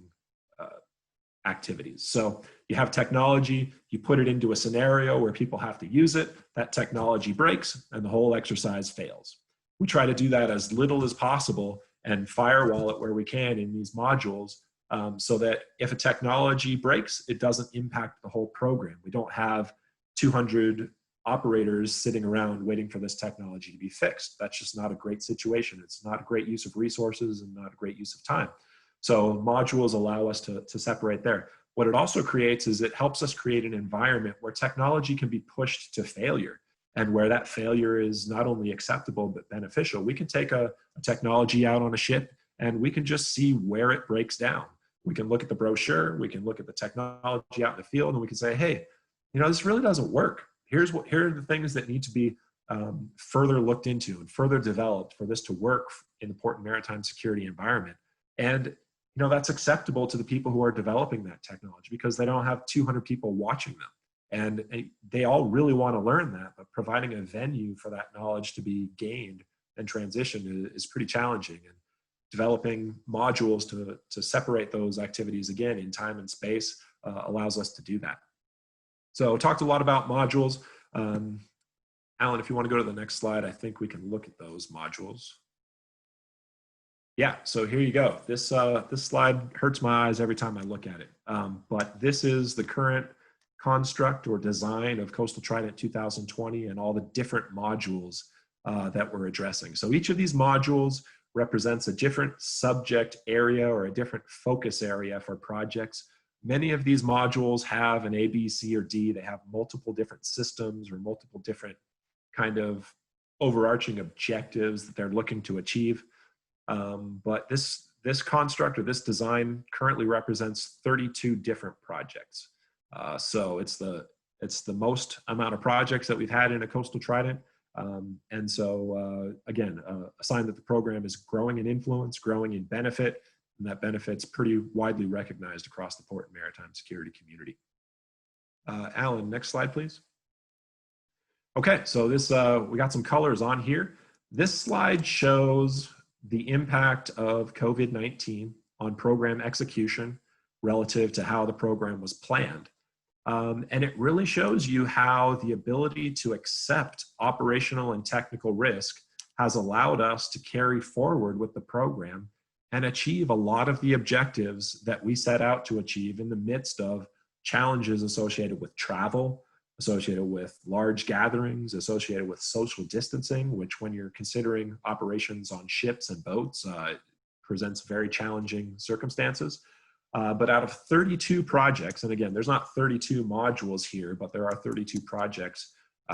activities. So you have technology, you put it into a scenario where people have to use it, that technology breaks, and the whole exercise fails. We try to do that as little as possible and firewall it where we can in these modules, so that if a technology breaks, it doesn't impact the whole program. We don't have 200 operators sitting around waiting for this technology to be fixed. That's just not a great situation. It's not a great use of resources and not a great use of time. So modules allow us to separate there. What it also creates is it helps us create an environment where technology can be pushed to failure, and where that failure is not only acceptable but beneficial. We can take a technology out on a ship and we can just see where it breaks down. We can look at the brochure, we can look at the technology out in the field, and we can say, hey, this really doesn't work. Here are the things that need to be further looked into and further developed for this to work in the port and maritime security environment. And that's acceptable to the people who are developing that technology because they don't have 200 people watching them. And they all really want to learn that, but providing a venue for that knowledge to be gained and transitioned is pretty challenging. And developing modules to separate those activities again in time and space allows us to do that. So talked a lot about modules. Alan, if you want to go to the next slide, I think we can look at those modules. Yeah, so here you go. This slide hurts my eyes every time I look at it. But this is the current construct or design of Coastal Trident 2020 and all the different modules that we're addressing. So each of these modules represents a different subject area or a different focus area for projects. Many of these modules have an A, B, C, or D. They have multiple different systems or multiple different kind of overarching objectives that they're looking to achieve. But this construct or this design currently represents 32 different projects. So it's the most amount of projects that we've had in a Coastal Trident. And so again, a sign that the program is growing in influence, growing in benefit, and that benefit's pretty widely recognized across the port and maritime security community. Alan, next slide, please. Okay, so this we got some colors on here. This slide shows the impact of COVID-19 on program execution relative to how the program was planned. And it really shows you how the ability to accept operational and technical risk has allowed us to carry forward with the program and achieve a lot of the objectives that we set out to achieve in the midst of challenges associated with travel, associated with large gatherings, associated with social distancing, which when you're considering operations on ships and boats, presents very challenging circumstances. But out of 32 projects, and again, there's not 32 modules here, but there are 32 projects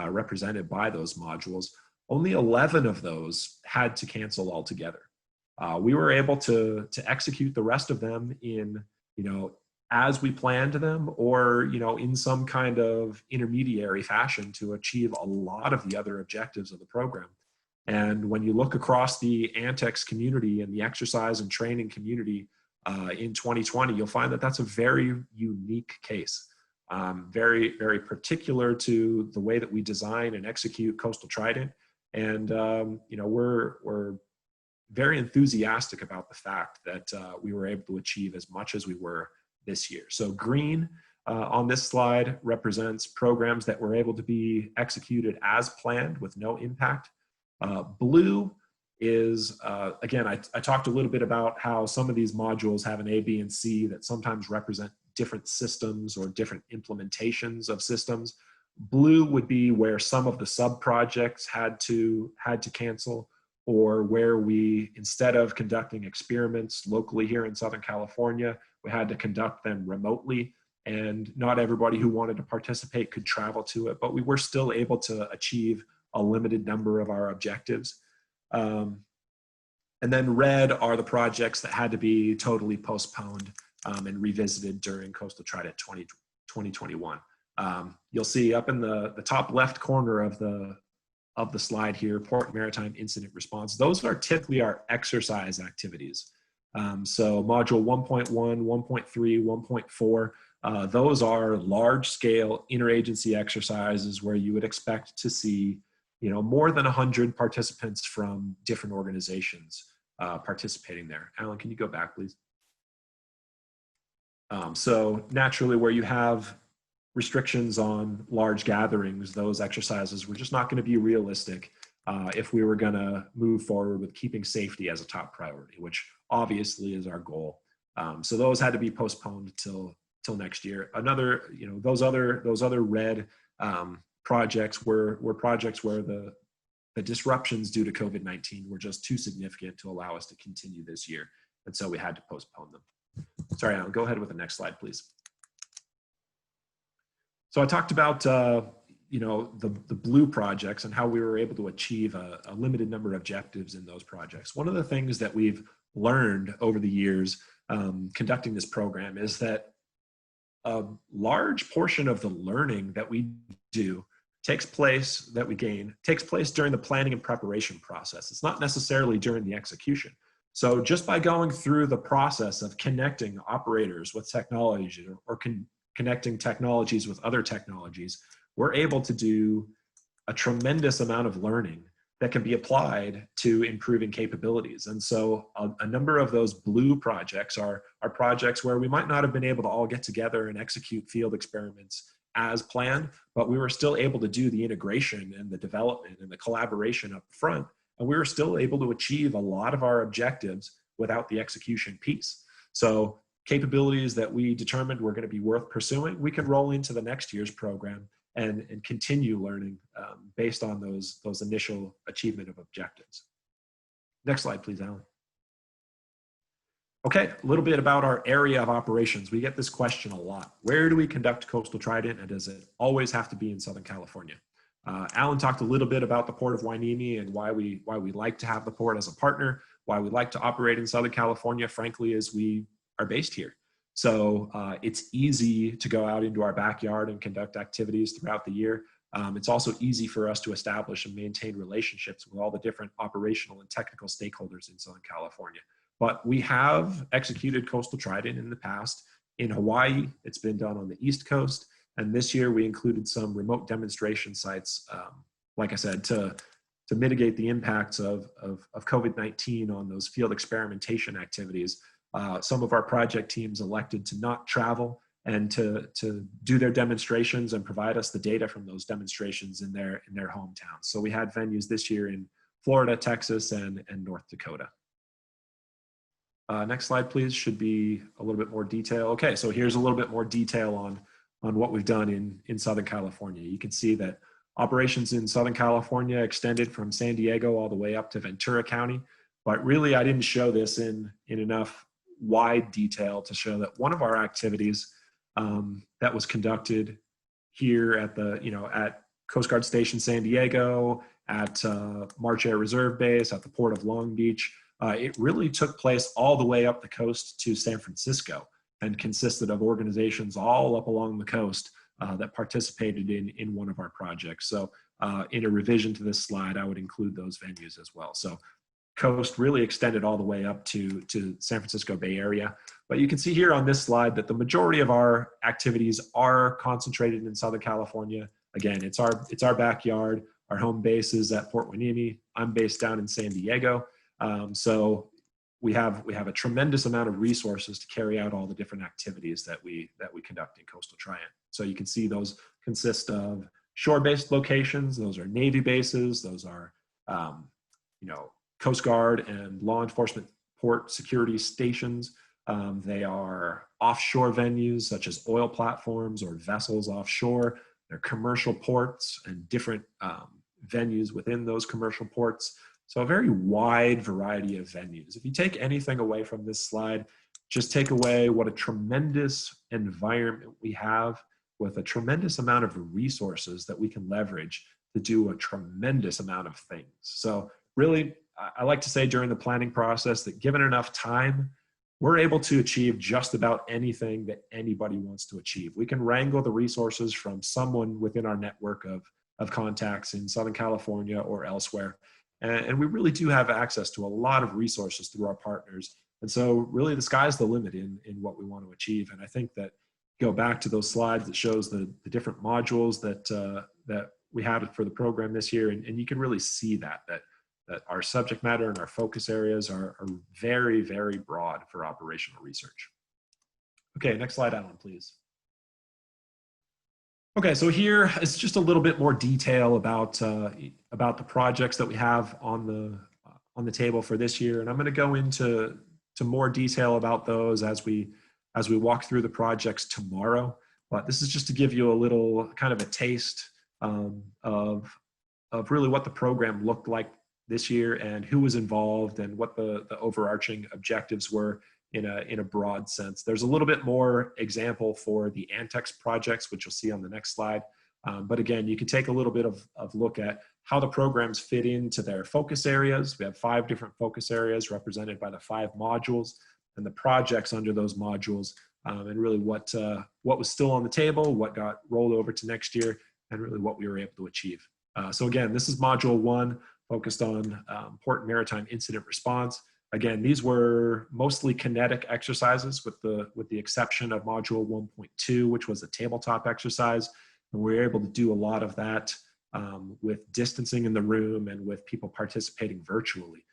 represented by those modules, only 11 of those had to cancel altogether. We were able to execute the rest of them in, as we planned them, or, in some kind of intermediary fashion to achieve a lot of the other objectives of the program. And when you look across the ANTX community and the exercise and training community in 2020, you'll find that that's a very unique case. Very, very particular to the way that we design and execute Coastal Trident. And, we're very enthusiastic about the fact that we were able to achieve as much as we were this year. So green on this slide represents programs that were able to be executed as planned with no impact. Blue is, again, I talked a little bit about how some of these modules have an A, B, and C that sometimes represent different systems or different implementations of systems. Blue would be where some of the sub-projects had to cancel, or where we, instead of conducting experiments locally here in Southern California, we had to conduct them remotely, and not everybody who wanted to participate could travel to it, but we were still able to achieve a limited number of our objectives. And then red are the projects that had to be totally postponed and revisited during Coastal Trident 2021. You'll see up in the top left corner of the slide here, Port Maritime Incident Response. Those are typically our exercise activities. So module 1.1, 1.3, 1.4, those are large scale interagency exercises where you would expect to see, more than 100 participants from different organizations participating there. Alan, can you go back, please? So naturally, where you have restrictions on large gatherings, those exercises were just not going to be realistic if we were going to move forward with keeping safety as a top priority, which obviously is our goal. So those had to be postponed till next year. Another, those other red projects were projects where the disruptions due to COVID-19 were just too significant to allow us to continue this year, and so we had to postpone them. Sorry, Alan, go ahead with the next slide, please. So I talked about, the blue projects and how we were able to achieve a limited number of objectives in those projects. One of the things that we've learned over the years conducting this program is that a large portion of the learning that we do takes place during the planning and preparation process. It's not necessarily during the execution. So just by going through the process of connecting operators with technology or connecting technologies with other technologies, we're able to do a tremendous amount of learning that can be applied to improving capabilities. And so a number of those blue projects are projects where we might not have been able to all get together and execute field experiments as planned, but we were still able to do the integration and the development and the collaboration up front. And we were still able to achieve a lot of our objectives without the execution piece. So capabilities that we determined were going to be worth pursuing, we can roll into the next year's program and continue learning based on those initial achievement of objectives. Next slide, please, Alan. Okay, a little bit about our area of operations. We get this question a lot. Where do we conduct Coastal Trident, and does it always have to be in Southern California? Alan talked a little bit about the Port of Hueneme and why we like to have the port as a partner, why we like to operate in Southern California, frankly, is we are based here. So it's easy to go out into our backyard and conduct activities throughout the year. It's also easy for us to establish and maintain relationships with all the different operational and technical stakeholders in Southern California. But we have executed Coastal Trident in the past in Hawaii. It's been done on the East Coast. And this year we included some remote demonstration sites, like I said, to mitigate the impacts of COVID-19 on those field experimentation activities. Some of our project teams elected to not travel and to do their demonstrations and provide us the data from those demonstrations in their hometowns. So we had venues this year in Florida, Texas, and North Dakota. Next slide, please. Should be a little bit more detail. Okay, so here's a little bit more detail on what we've done in Southern California. You can see that operations in Southern California extended from San Diego all the way up to Ventura County. But really, I didn't show this in enough wide detail to show that one of our activities that was conducted here at at Coast Guard Station San Diego, at March Air Reserve Base, at the Port of Long Beach, it really took place all the way up the coast to San Francisco and consisted of organizations all up along the coast that participated in one of our projects. So in a revision to this slide, I would include those venues as well. So coast really extended all the way up to San Francisco Bay Area. But you can see here on this slide that the majority of our activities are concentrated in Southern California. Again, it's our backyard. Our home base is at Port Hueneme. I'm based down in San Diego. So we have a tremendous amount of resources to carry out all the different activities that we conduct in Coastal Trident. So you can see those consist of shore-based locations. Those are Navy bases. Those are Coast Guard and law enforcement port security stations. They are offshore venues such as oil platforms or vessels offshore. They're commercial ports and different venues within those commercial ports. So a very wide variety of venues. If you take anything away from this slide, just take away what a tremendous environment we have with a tremendous amount of resources that we can leverage to do a tremendous amount of things. So really, I like to say during the planning process that given enough time, we're able to achieve just about anything that anybody wants to achieve. We can wrangle the resources from someone within our network of contacts in Southern California or elsewhere. And we really do have access to a lot of resources through our partners. And so really the sky's the limit in what we want to achieve. And I think that go back to those slides that shows the different modules that we had for the program this year. And you can really see that our subject matter and our focus areas are very, very broad for operational research. Okay, next slide, Alan, please. Okay, so here is just a little bit more detail about the projects that we have on the table for this year, and I'm going to go into more detail about those as we walk through the projects tomorrow. But this is just to give you a little kind of a taste of really what the program looked like this year and who was involved and what the overarching objectives were in a broad sense. There's a little bit more example for the ANTX projects, which you'll see on the next slide. But again, you can take a little bit of look at how the programs fit into their focus areas. We have 5 different focus areas represented by the 5 modules and the projects under those modules, and really what was still on the table, what got rolled over to next year, and really what we were able to achieve. So again, this is module 1, focused on port and maritime incident response. Again, these were mostly kinetic exercises with the exception of module 1.2, which was a tabletop exercise. And we were able to do a lot of that with distancing in the room and with people participating virtually.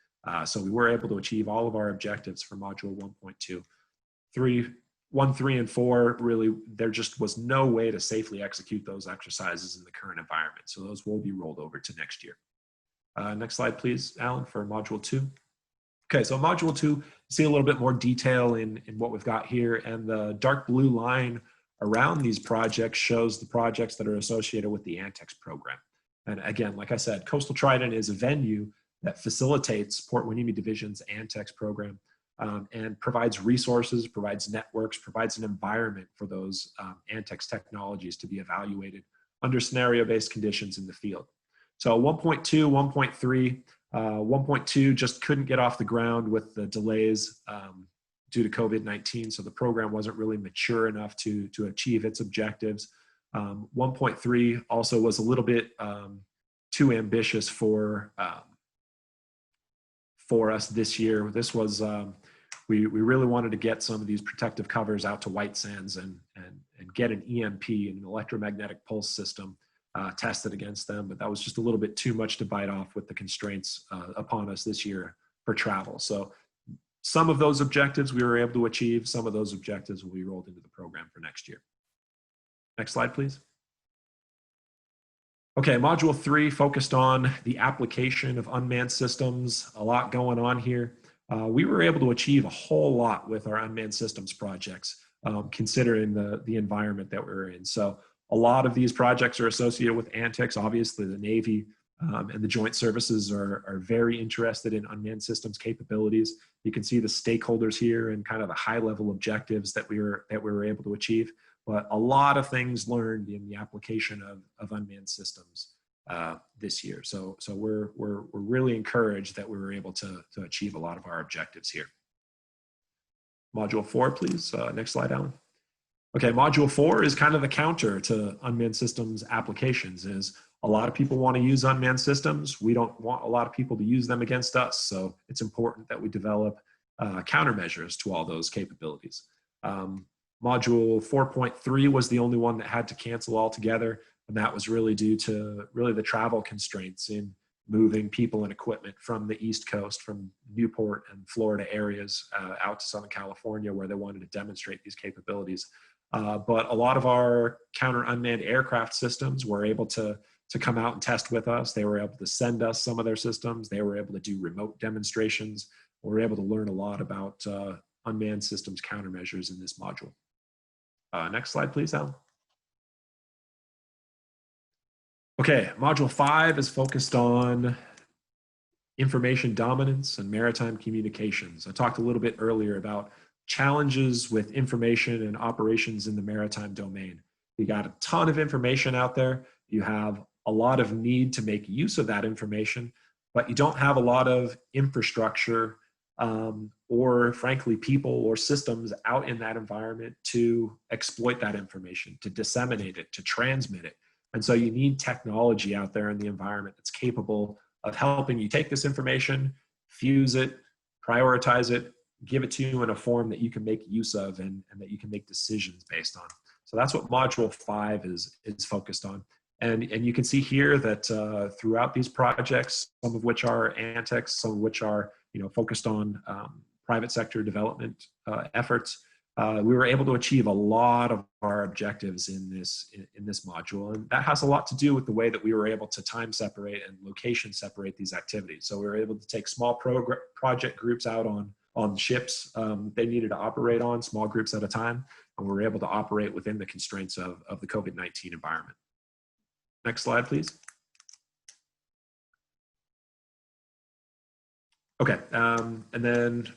So we were able to achieve all of our objectives for module 1.2. 1, 3, and 4, really, there just was no way to safely execute those exercises in the current environment. So those will be rolled over to next year. Next slide, please, Alan, for module 2. Okay, so module 2, you see a little bit more detail in what we've got here, and the dark blue line around these projects shows the projects that are associated with the ANTX program. And again, like I said, Coastal Trident is a venue that facilitates Port Hueneme Division's ANTX program and provides resources, provides networks, provides an environment for those ANTX technologies to be evaluated under scenario-based conditions in the field. So 1.2, 1.3, 1.2 just couldn't get off the ground with the delays due to COVID-19, so the program wasn't really mature enough to achieve its objectives. 1.3 also was a little bit too ambitious for us this year. This was, we really wanted to get some of these protective covers out to White Sands and get an EMP, an electromagnetic pulse system, tested against them, but that was just a little bit too much to bite off with the constraints upon us this year for travel. So some of those objectives we were able to achieve, some of those objectives will be rolled into the program for next year. Next slide, please. Okay, module 3 focused on the application of unmanned systems, a lot going on here. We were able to achieve a whole lot with our unmanned systems projects. considering the environment that we're in. So a lot of these projects are associated with ANTX. Obviously, the Navy and the joint services are very interested in unmanned systems capabilities. You can see the stakeholders here and kind of the high level objectives that we were able to achieve. But a lot of things learned in the application of unmanned systems this year. So we're really encouraged that we were able to achieve a lot of our objectives here. Module 4, please. Next slide, Alan. Okay, Module 4 is kind of the counter to unmanned systems applications. Is a lot of people want to use unmanned systems. We don't want a lot of people to use them against us. So it's important that we develop countermeasures to all those capabilities. Module 4.3 was the only one that had to cancel altogether. And that was really due to the travel constraints in moving people and equipment from the East Coast, from Newport and Florida areas out to Southern California, where they wanted to demonstrate these capabilities. But a lot of our counter unmanned aircraft systems were able to come out and test with us. They were able to send us some of their systems. They were able to do remote demonstrations. We were able to learn a lot about unmanned systems countermeasures in this module. Next slide, please, Alan. Okay, Module 5 is focused on information dominance and maritime communications. I talked a little bit earlier about challenges with information and operations in the maritime domain. You got a ton of information out there. You have a lot of need to make use of that information, but you don't have a lot of infrastructure or frankly people or systems out in that environment to exploit that information, to disseminate it, to transmit it. And so you need technology out there in the environment that's capable of helping you take this information, fuse it, prioritize it, give it to you in a form that you can make use of and that you can make decisions based on. So that's what Module 5 is focused on. And you can see here that throughout these projects, some of which are ANTX, some of which are focused on private sector development efforts, we were able to achieve a lot of our objectives in this module. And that has a lot to do with the way that we were able to time separate and location separate these activities. So we were able to take small project groups out on ships they needed to operate on, small groups at a time, and we were able to operate within the constraints of the COVID-19 environment. Next slide, please. Okay, and then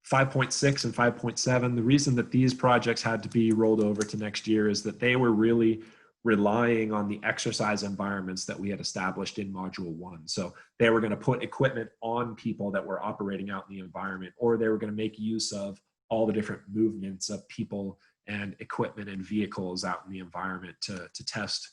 5.6 and 5.7, the reason that these projects had to be rolled over to next year is that they were really relying on the exercise environments that we had established in Module 1. So they were going to put equipment on people that were operating out in the environment, or they were going to make use of all the different movements of people and equipment and vehicles out in the environment to test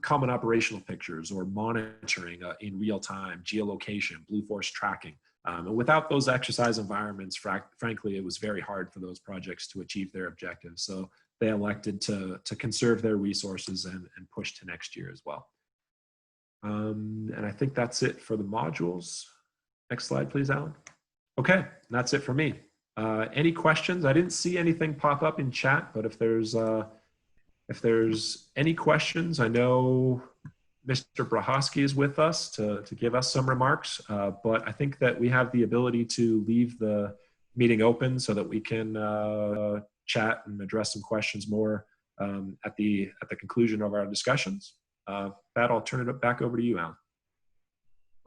common operational pictures or monitoring in real time, geolocation, blue force tracking. And without those exercise environments, frankly, it was very hard for those projects to achieve their objectives. So they elected to conserve their resources and push to next year as well. And I think that's it for the modules. Next slide, please, Alan. Okay, that's it for me. Any questions? I didn't see anything pop up in chat, but if there's any questions, I know Mr. Brahosky is with us to give us some remarks, but I think that we have the ability to leave the meeting open so that we can chat and address some questions more at the conclusion of our discussions. That I'll turn it back over to you, Alan.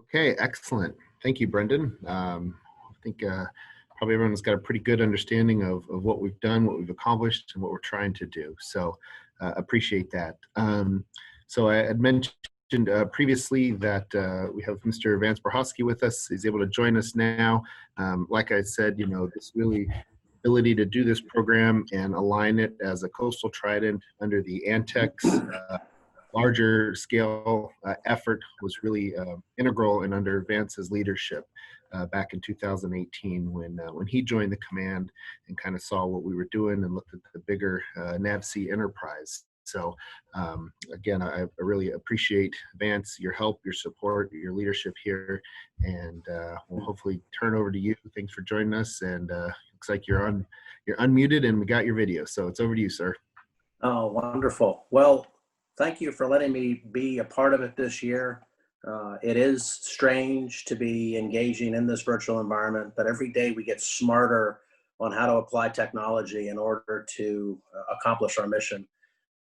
Okay, excellent. Thank you, Brendan. I think probably everyone's got a pretty good understanding of what we've done, what we've accomplished, and what we're trying to do. So appreciate that. So I had mentioned previously that we have Mr. Vance Brahosky with us. He's able to join us now. Like I said, this really ability to do this program and align it as a coastal trident under the ANTX larger scale effort was really integral and under Vance's leadership back in 2018 when he joined the command and kind of saw what we were doing and looked at the bigger NAVFAC enterprise. So again, I really appreciate, Vance, your help, your support, your leadership here, and we'll hopefully turn over to you. Thanks for joining us, and looks like you're unmuted and we got your video, so it's over to you, sir. Oh, wonderful. Well, thank you for letting me be a part of it this year. It is strange to be engaging in this virtual environment, but every day we get smarter on how to apply technology in order to accomplish our mission.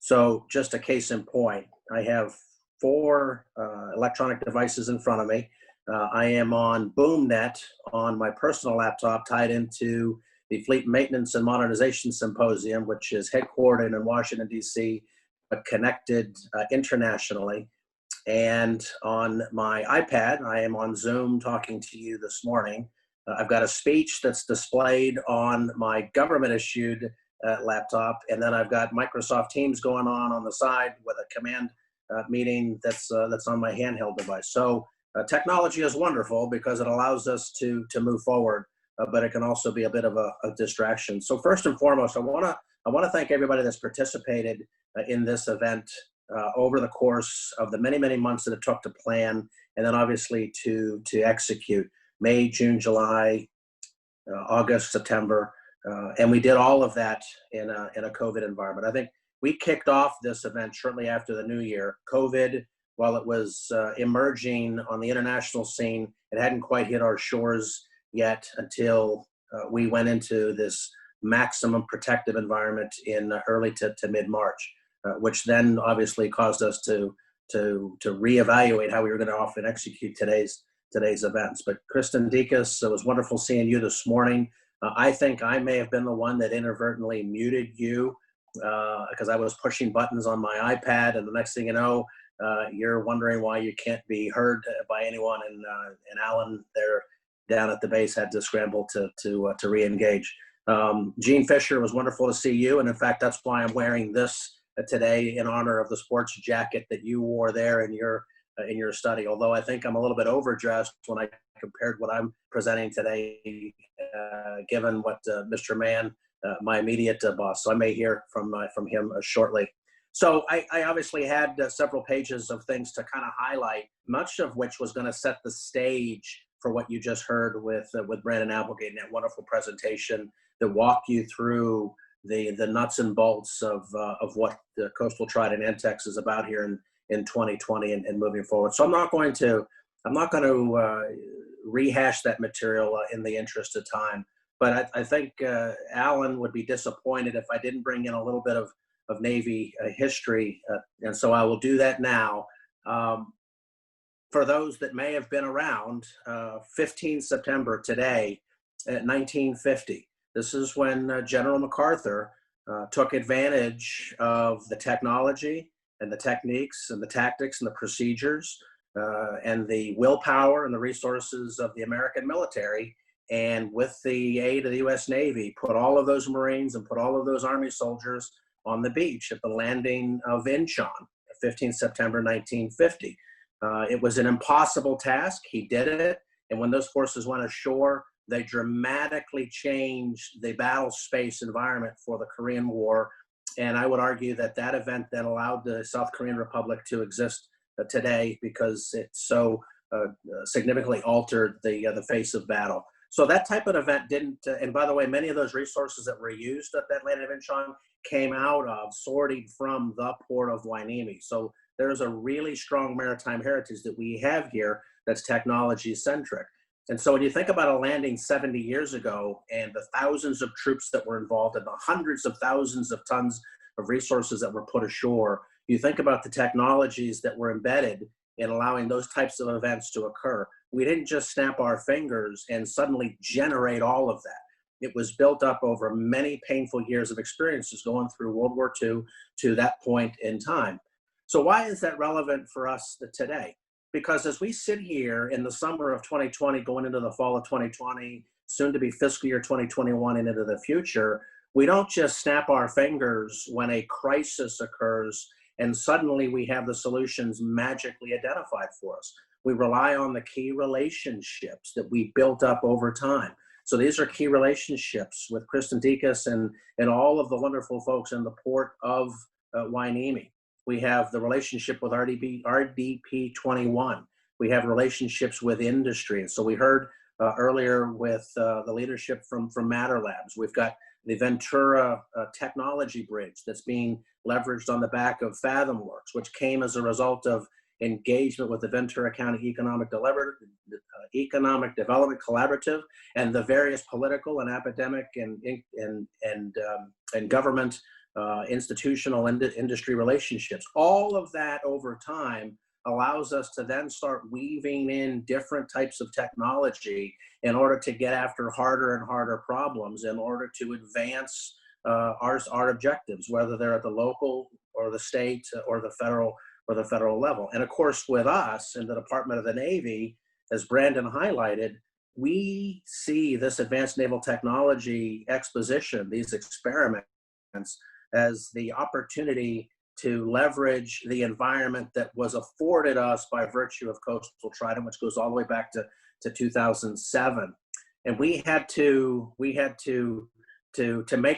So just a case in point, I have 4 electronic devices in front of me. I am on BoomNet on my personal laptop, tied into the Fleet Maintenance and Modernization Symposium, which is headquartered in Washington, D.C., but connected internationally. And on my iPad, I am on Zoom talking to you this morning. I've got a speech that's displayed on my government-issued laptop, and then I've got Microsoft Teams going on the side with a command meeting that's on my handheld device. So technology is wonderful because it allows us to move forward, but it can also be a bit of a distraction. So first and foremost, I want to thank everybody that's participated in this event over the course of the many months that it took to plan, and then obviously to execute. May, June, July, August, September, and we did all of that in a COVID environment. I think we kicked off this event shortly after the new year. COVID, while it was emerging on the international scene, it hadn't quite hit our shores yet until we went into this maximum protective environment in early to mid-March, which then obviously caused us to reevaluate how we were going to often execute today's events. But Kristen Dekas, it was wonderful seeing you this morning. I think I may have been the one that inadvertently muted you because I was pushing buttons on my iPad, and the next thing you know, you're wondering why you can't be heard by anyone, and Alan there down at the base had to scramble to re-engage. Gene Fisher, it was wonderful to see you, and in fact, that's why I'm wearing this today in honor of the sports jacket that you wore there in your study. Although I think I'm a little bit overdressed when I compared what I'm presenting today, given what Mr. Mann, my immediate boss. So I may hear from him shortly. So I obviously had several pages of things to kind of highlight, much of which was going to set the stage for what you just heard with Brandon Applegate and that wonderful presentation that walked you through the nuts and bolts of what the Coastal Trident ANTX is about here in 2020 and moving forward. So I'm not going to rehash that material in the interest of time, but I think Alan would be disappointed if I didn't bring in a little bit of Navy history, and so I will do that now. For those that may have been around, 15 September today, at 1950, this is when General MacArthur took advantage of the technology and the techniques and the tactics and the procedures and the willpower and the resources of the American military, and with the aid of the U.S. Navy, put all of those Marines and put all of those Army soldiers on the beach at the landing of Incheon, 15 September 1950. It was an impossible task. He did it. And when those forces went ashore, they dramatically changed the battle space environment for the Korean War. And I would argue that that event then allowed the South Korean Republic to exist today, because it so significantly altered the face of battle. So that type of event didn't, and by the way, many of those resources that were used at that landing of Incheon came out of, sorted from the port of Hueneme. So there's a really strong maritime heritage that we have here that's technology centric. And so when you think about a landing 70 years ago and the thousands of troops that were involved and the hundreds of thousands of tons of resources that were put ashore, you think about the technologies that were embedded in allowing those types of events to occur. We didn't just snap our fingers and suddenly generate all of that. It was built up over many painful years of experiences going through World War II to that point in time. So why is that relevant for us today? Because as we sit here in the summer of 2020, going into the fall of 2020, soon to be fiscal year 2021 and into the future, we don't just snap our fingers when a crisis occurs and suddenly we have the solutions magically identified for us. We rely on the key relationships that we built up over time. So these are key relationships with Kristen Dekas and all of the wonderful folks in the port of Hueneme. We have the relationship with RDP 21. We have relationships with industry. And so we heard earlier with the leadership from Matter Labs. We've got the Ventura technology bridge that's being leveraged on the back of FathomWorks, which came as a result of engagement with the Ventura County Economic Economic Development Collaborative, and the various political and academic and government institutional and industry relationships. All of that over time allows us to then start weaving in different types of technology in order to get after harder and harder problems, in order to advance our objectives, whether they're at the local or the state or the federal level. And of course, with us in the Department of the Navy, as Brandon highlighted, we see this Advanced Naval Technology Exposition, these experiments, as the opportunity to leverage the environment that was afforded us by virtue of Coastal Trident, which goes all the way back to 2007. And we had to make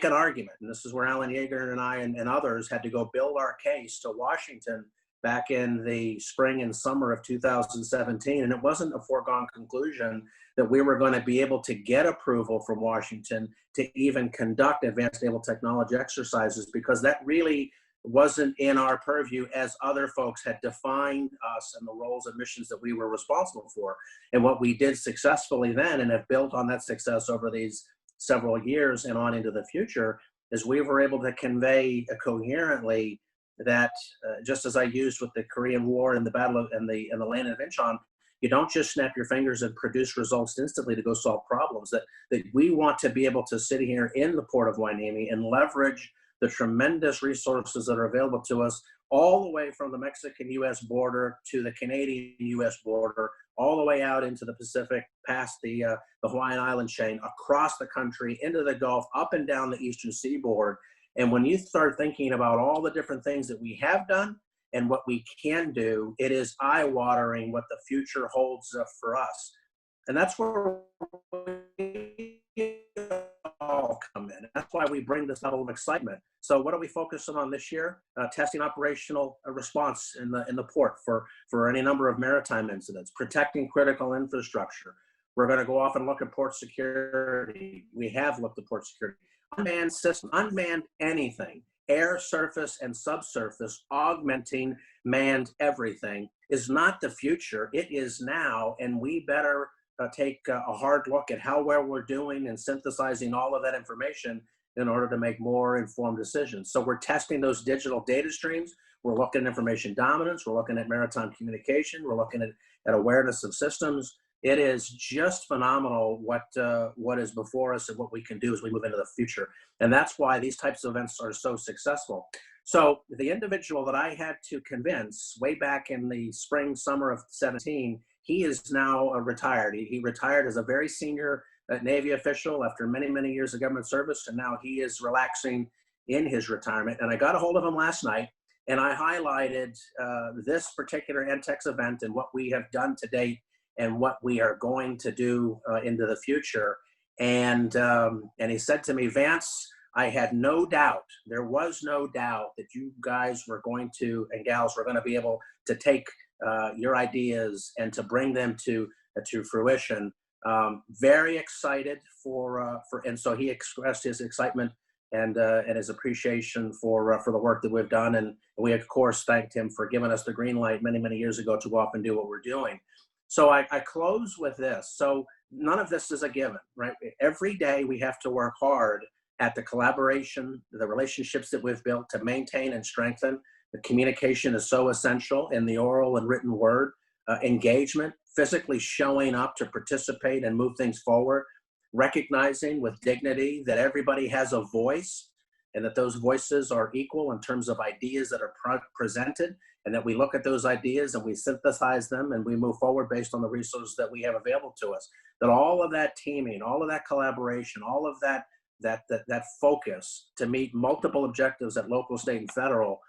an argument. And this is where Alan Jaeger and I and others had to go build our case to Washington back in the spring and summer of 2017. And it wasn't a foregone conclusion that we were going to be able to get approval from Washington to even conduct advanced naval technology exercises, because that really wasn't in our purview as other folks had defined us and the roles and missions that we were responsible for. And what we did successfully then, and have built on that success over these several years and on into the future, is we were able to convey coherently that just as I used with the Korean War and the battle of, and the landing of Incheon, you don't just snap your fingers and produce results instantly to go solve problems. That we want to be able to sit here in the port of Hueneme and leverage the tremendous resources that are available to us, all the way from the Mexican-U.S. border to the Canadian-U.S. border, all the way out into the Pacific, past the Hawaiian island chain, across the country, into the Gulf, up and down the eastern seaboard. And when you start thinking about all the different things that we have done and what we can do, it is eye-watering what the future holds for us. And that's where we all come in. That's why we bring this level of excitement. So what are we focusing on this year? Testing operational response in the port for any number of maritime incidents, protecting critical infrastructure. We're going to go off and look at port security. We have looked at port security. Unmanned system, unmanned anything, air, surface, and subsurface, augmenting manned everything is not the future. It is now, and we better take a hard look at how well we're doing and synthesizing all of that information in order to make more informed decisions. So we're testing those digital data streams. We're looking at information dominance. We're looking at maritime communication. We're looking at awareness of systems. It is just phenomenal what is before us and what we can do as we move into the future. And that's why these types of events are so successful. So the individual that I had to convince way back in the spring, summer of 17, he is now retired. He retired as a very senior Navy official after many, many years of government service, and now he is relaxing in his retirement. And I got a hold of him last night, and I highlighted this particular ANTX event and what we have done to date and what we are going to do into the future. And he said to me, Vance, I had no doubt, there was no doubt that you guys were going to, and gals, were going to be able to take your ideas and to bring them to fruition. Very excited and so he expressed his excitement and his appreciation for the work that we've done. And we, of course, thanked him for giving us the green light many, many years ago to go off and do what we're doing. So I close with this. So none of this is a given, right? Every day we have to work hard at the collaboration, the relationships that we've built to maintain and strengthen. The communication is so essential in the oral and written word. Engagement, physically showing up to participate and move things forward. Recognizing with dignity that everybody has a voice and that those voices are equal in terms of ideas that are presented, and that we look at those ideas and we synthesize them and we move forward based on the resources that we have available to us. That all of that teaming, all of that collaboration, all of that focus to meet multiple objectives at local, state, and federal,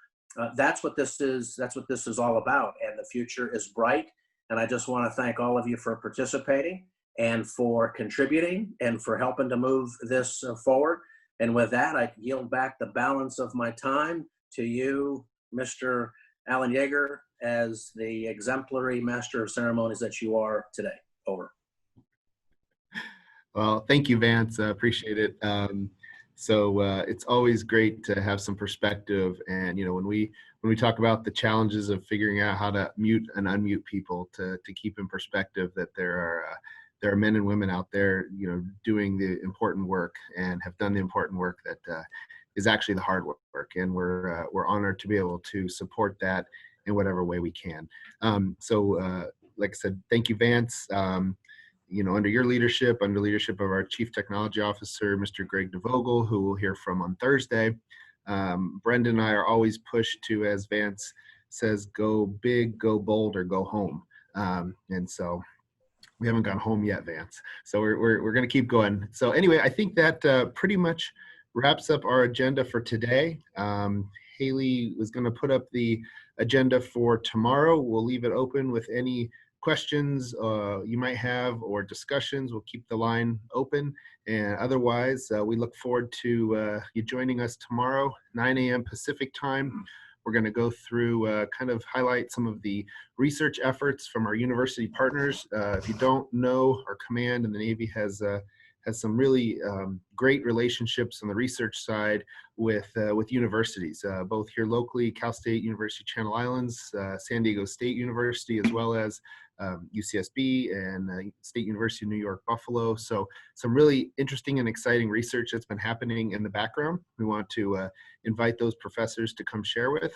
that's what this is. That's what this is all about. And the future is bright. And I just want to thank all of you for participating and for contributing and for helping to move this forward. And with that, I yield back the balance of my time to you, Mr. Alan Jaeger, as the exemplary master of ceremonies that you are today. Over. Well, thank you, Vance. Appreciate it. So it's always great to have some perspective. And, you know, when we talk about the challenges of figuring out how to mute and unmute people to keep in perspective that there are men and women out there, you know, doing the important work and have done the important work that is actually the hard work. And we're honored to be able to support that in whatever way we can. Like I said, thank you, Vance. You know, under your leadership, under leadership of our Chief Technology Officer, Mr. Greg DeVogel, who we'll hear from on Thursday, Brendan and I are always pushed to, as Vance says, go big, go bold, or go home. And so we haven't gone home yet, Vance. So we're going to keep going. So anyway, I think that pretty much wraps up our agenda for today. Haley was going to put up the agenda for tomorrow. We'll leave it open with any questions you might have or discussions. We'll keep the line open. And otherwise, we look forward to you joining us tomorrow, 9 a.m. Pacific time. We're going to go through kind of highlight some of the research efforts from our university partners. If you don't know, our command in the Navy has some really great relationships on the research side with universities, both here locally, Cal State University Channel Islands, San Diego State University, as well as UCSB and State University of New York, Buffalo. So some really interesting and exciting research that's been happening in the background. We want to invite those professors to come share with.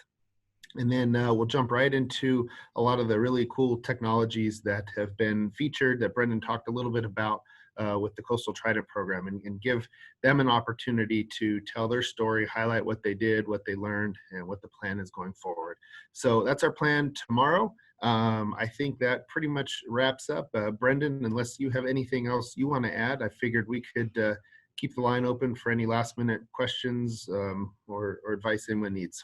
And then we'll jump right into a lot of the really cool technologies that have been featured that Brendan talked a little bit about with the Coastal Trident program, and give them an opportunity to tell their story, highlight what they did, what they learned, and what the plan is going forward. So that's our plan tomorrow. I think that pretty much wraps up. Brendan, unless you have anything else you want to add, I figured we could keep the line open for any last minute questions or advice anyone needs.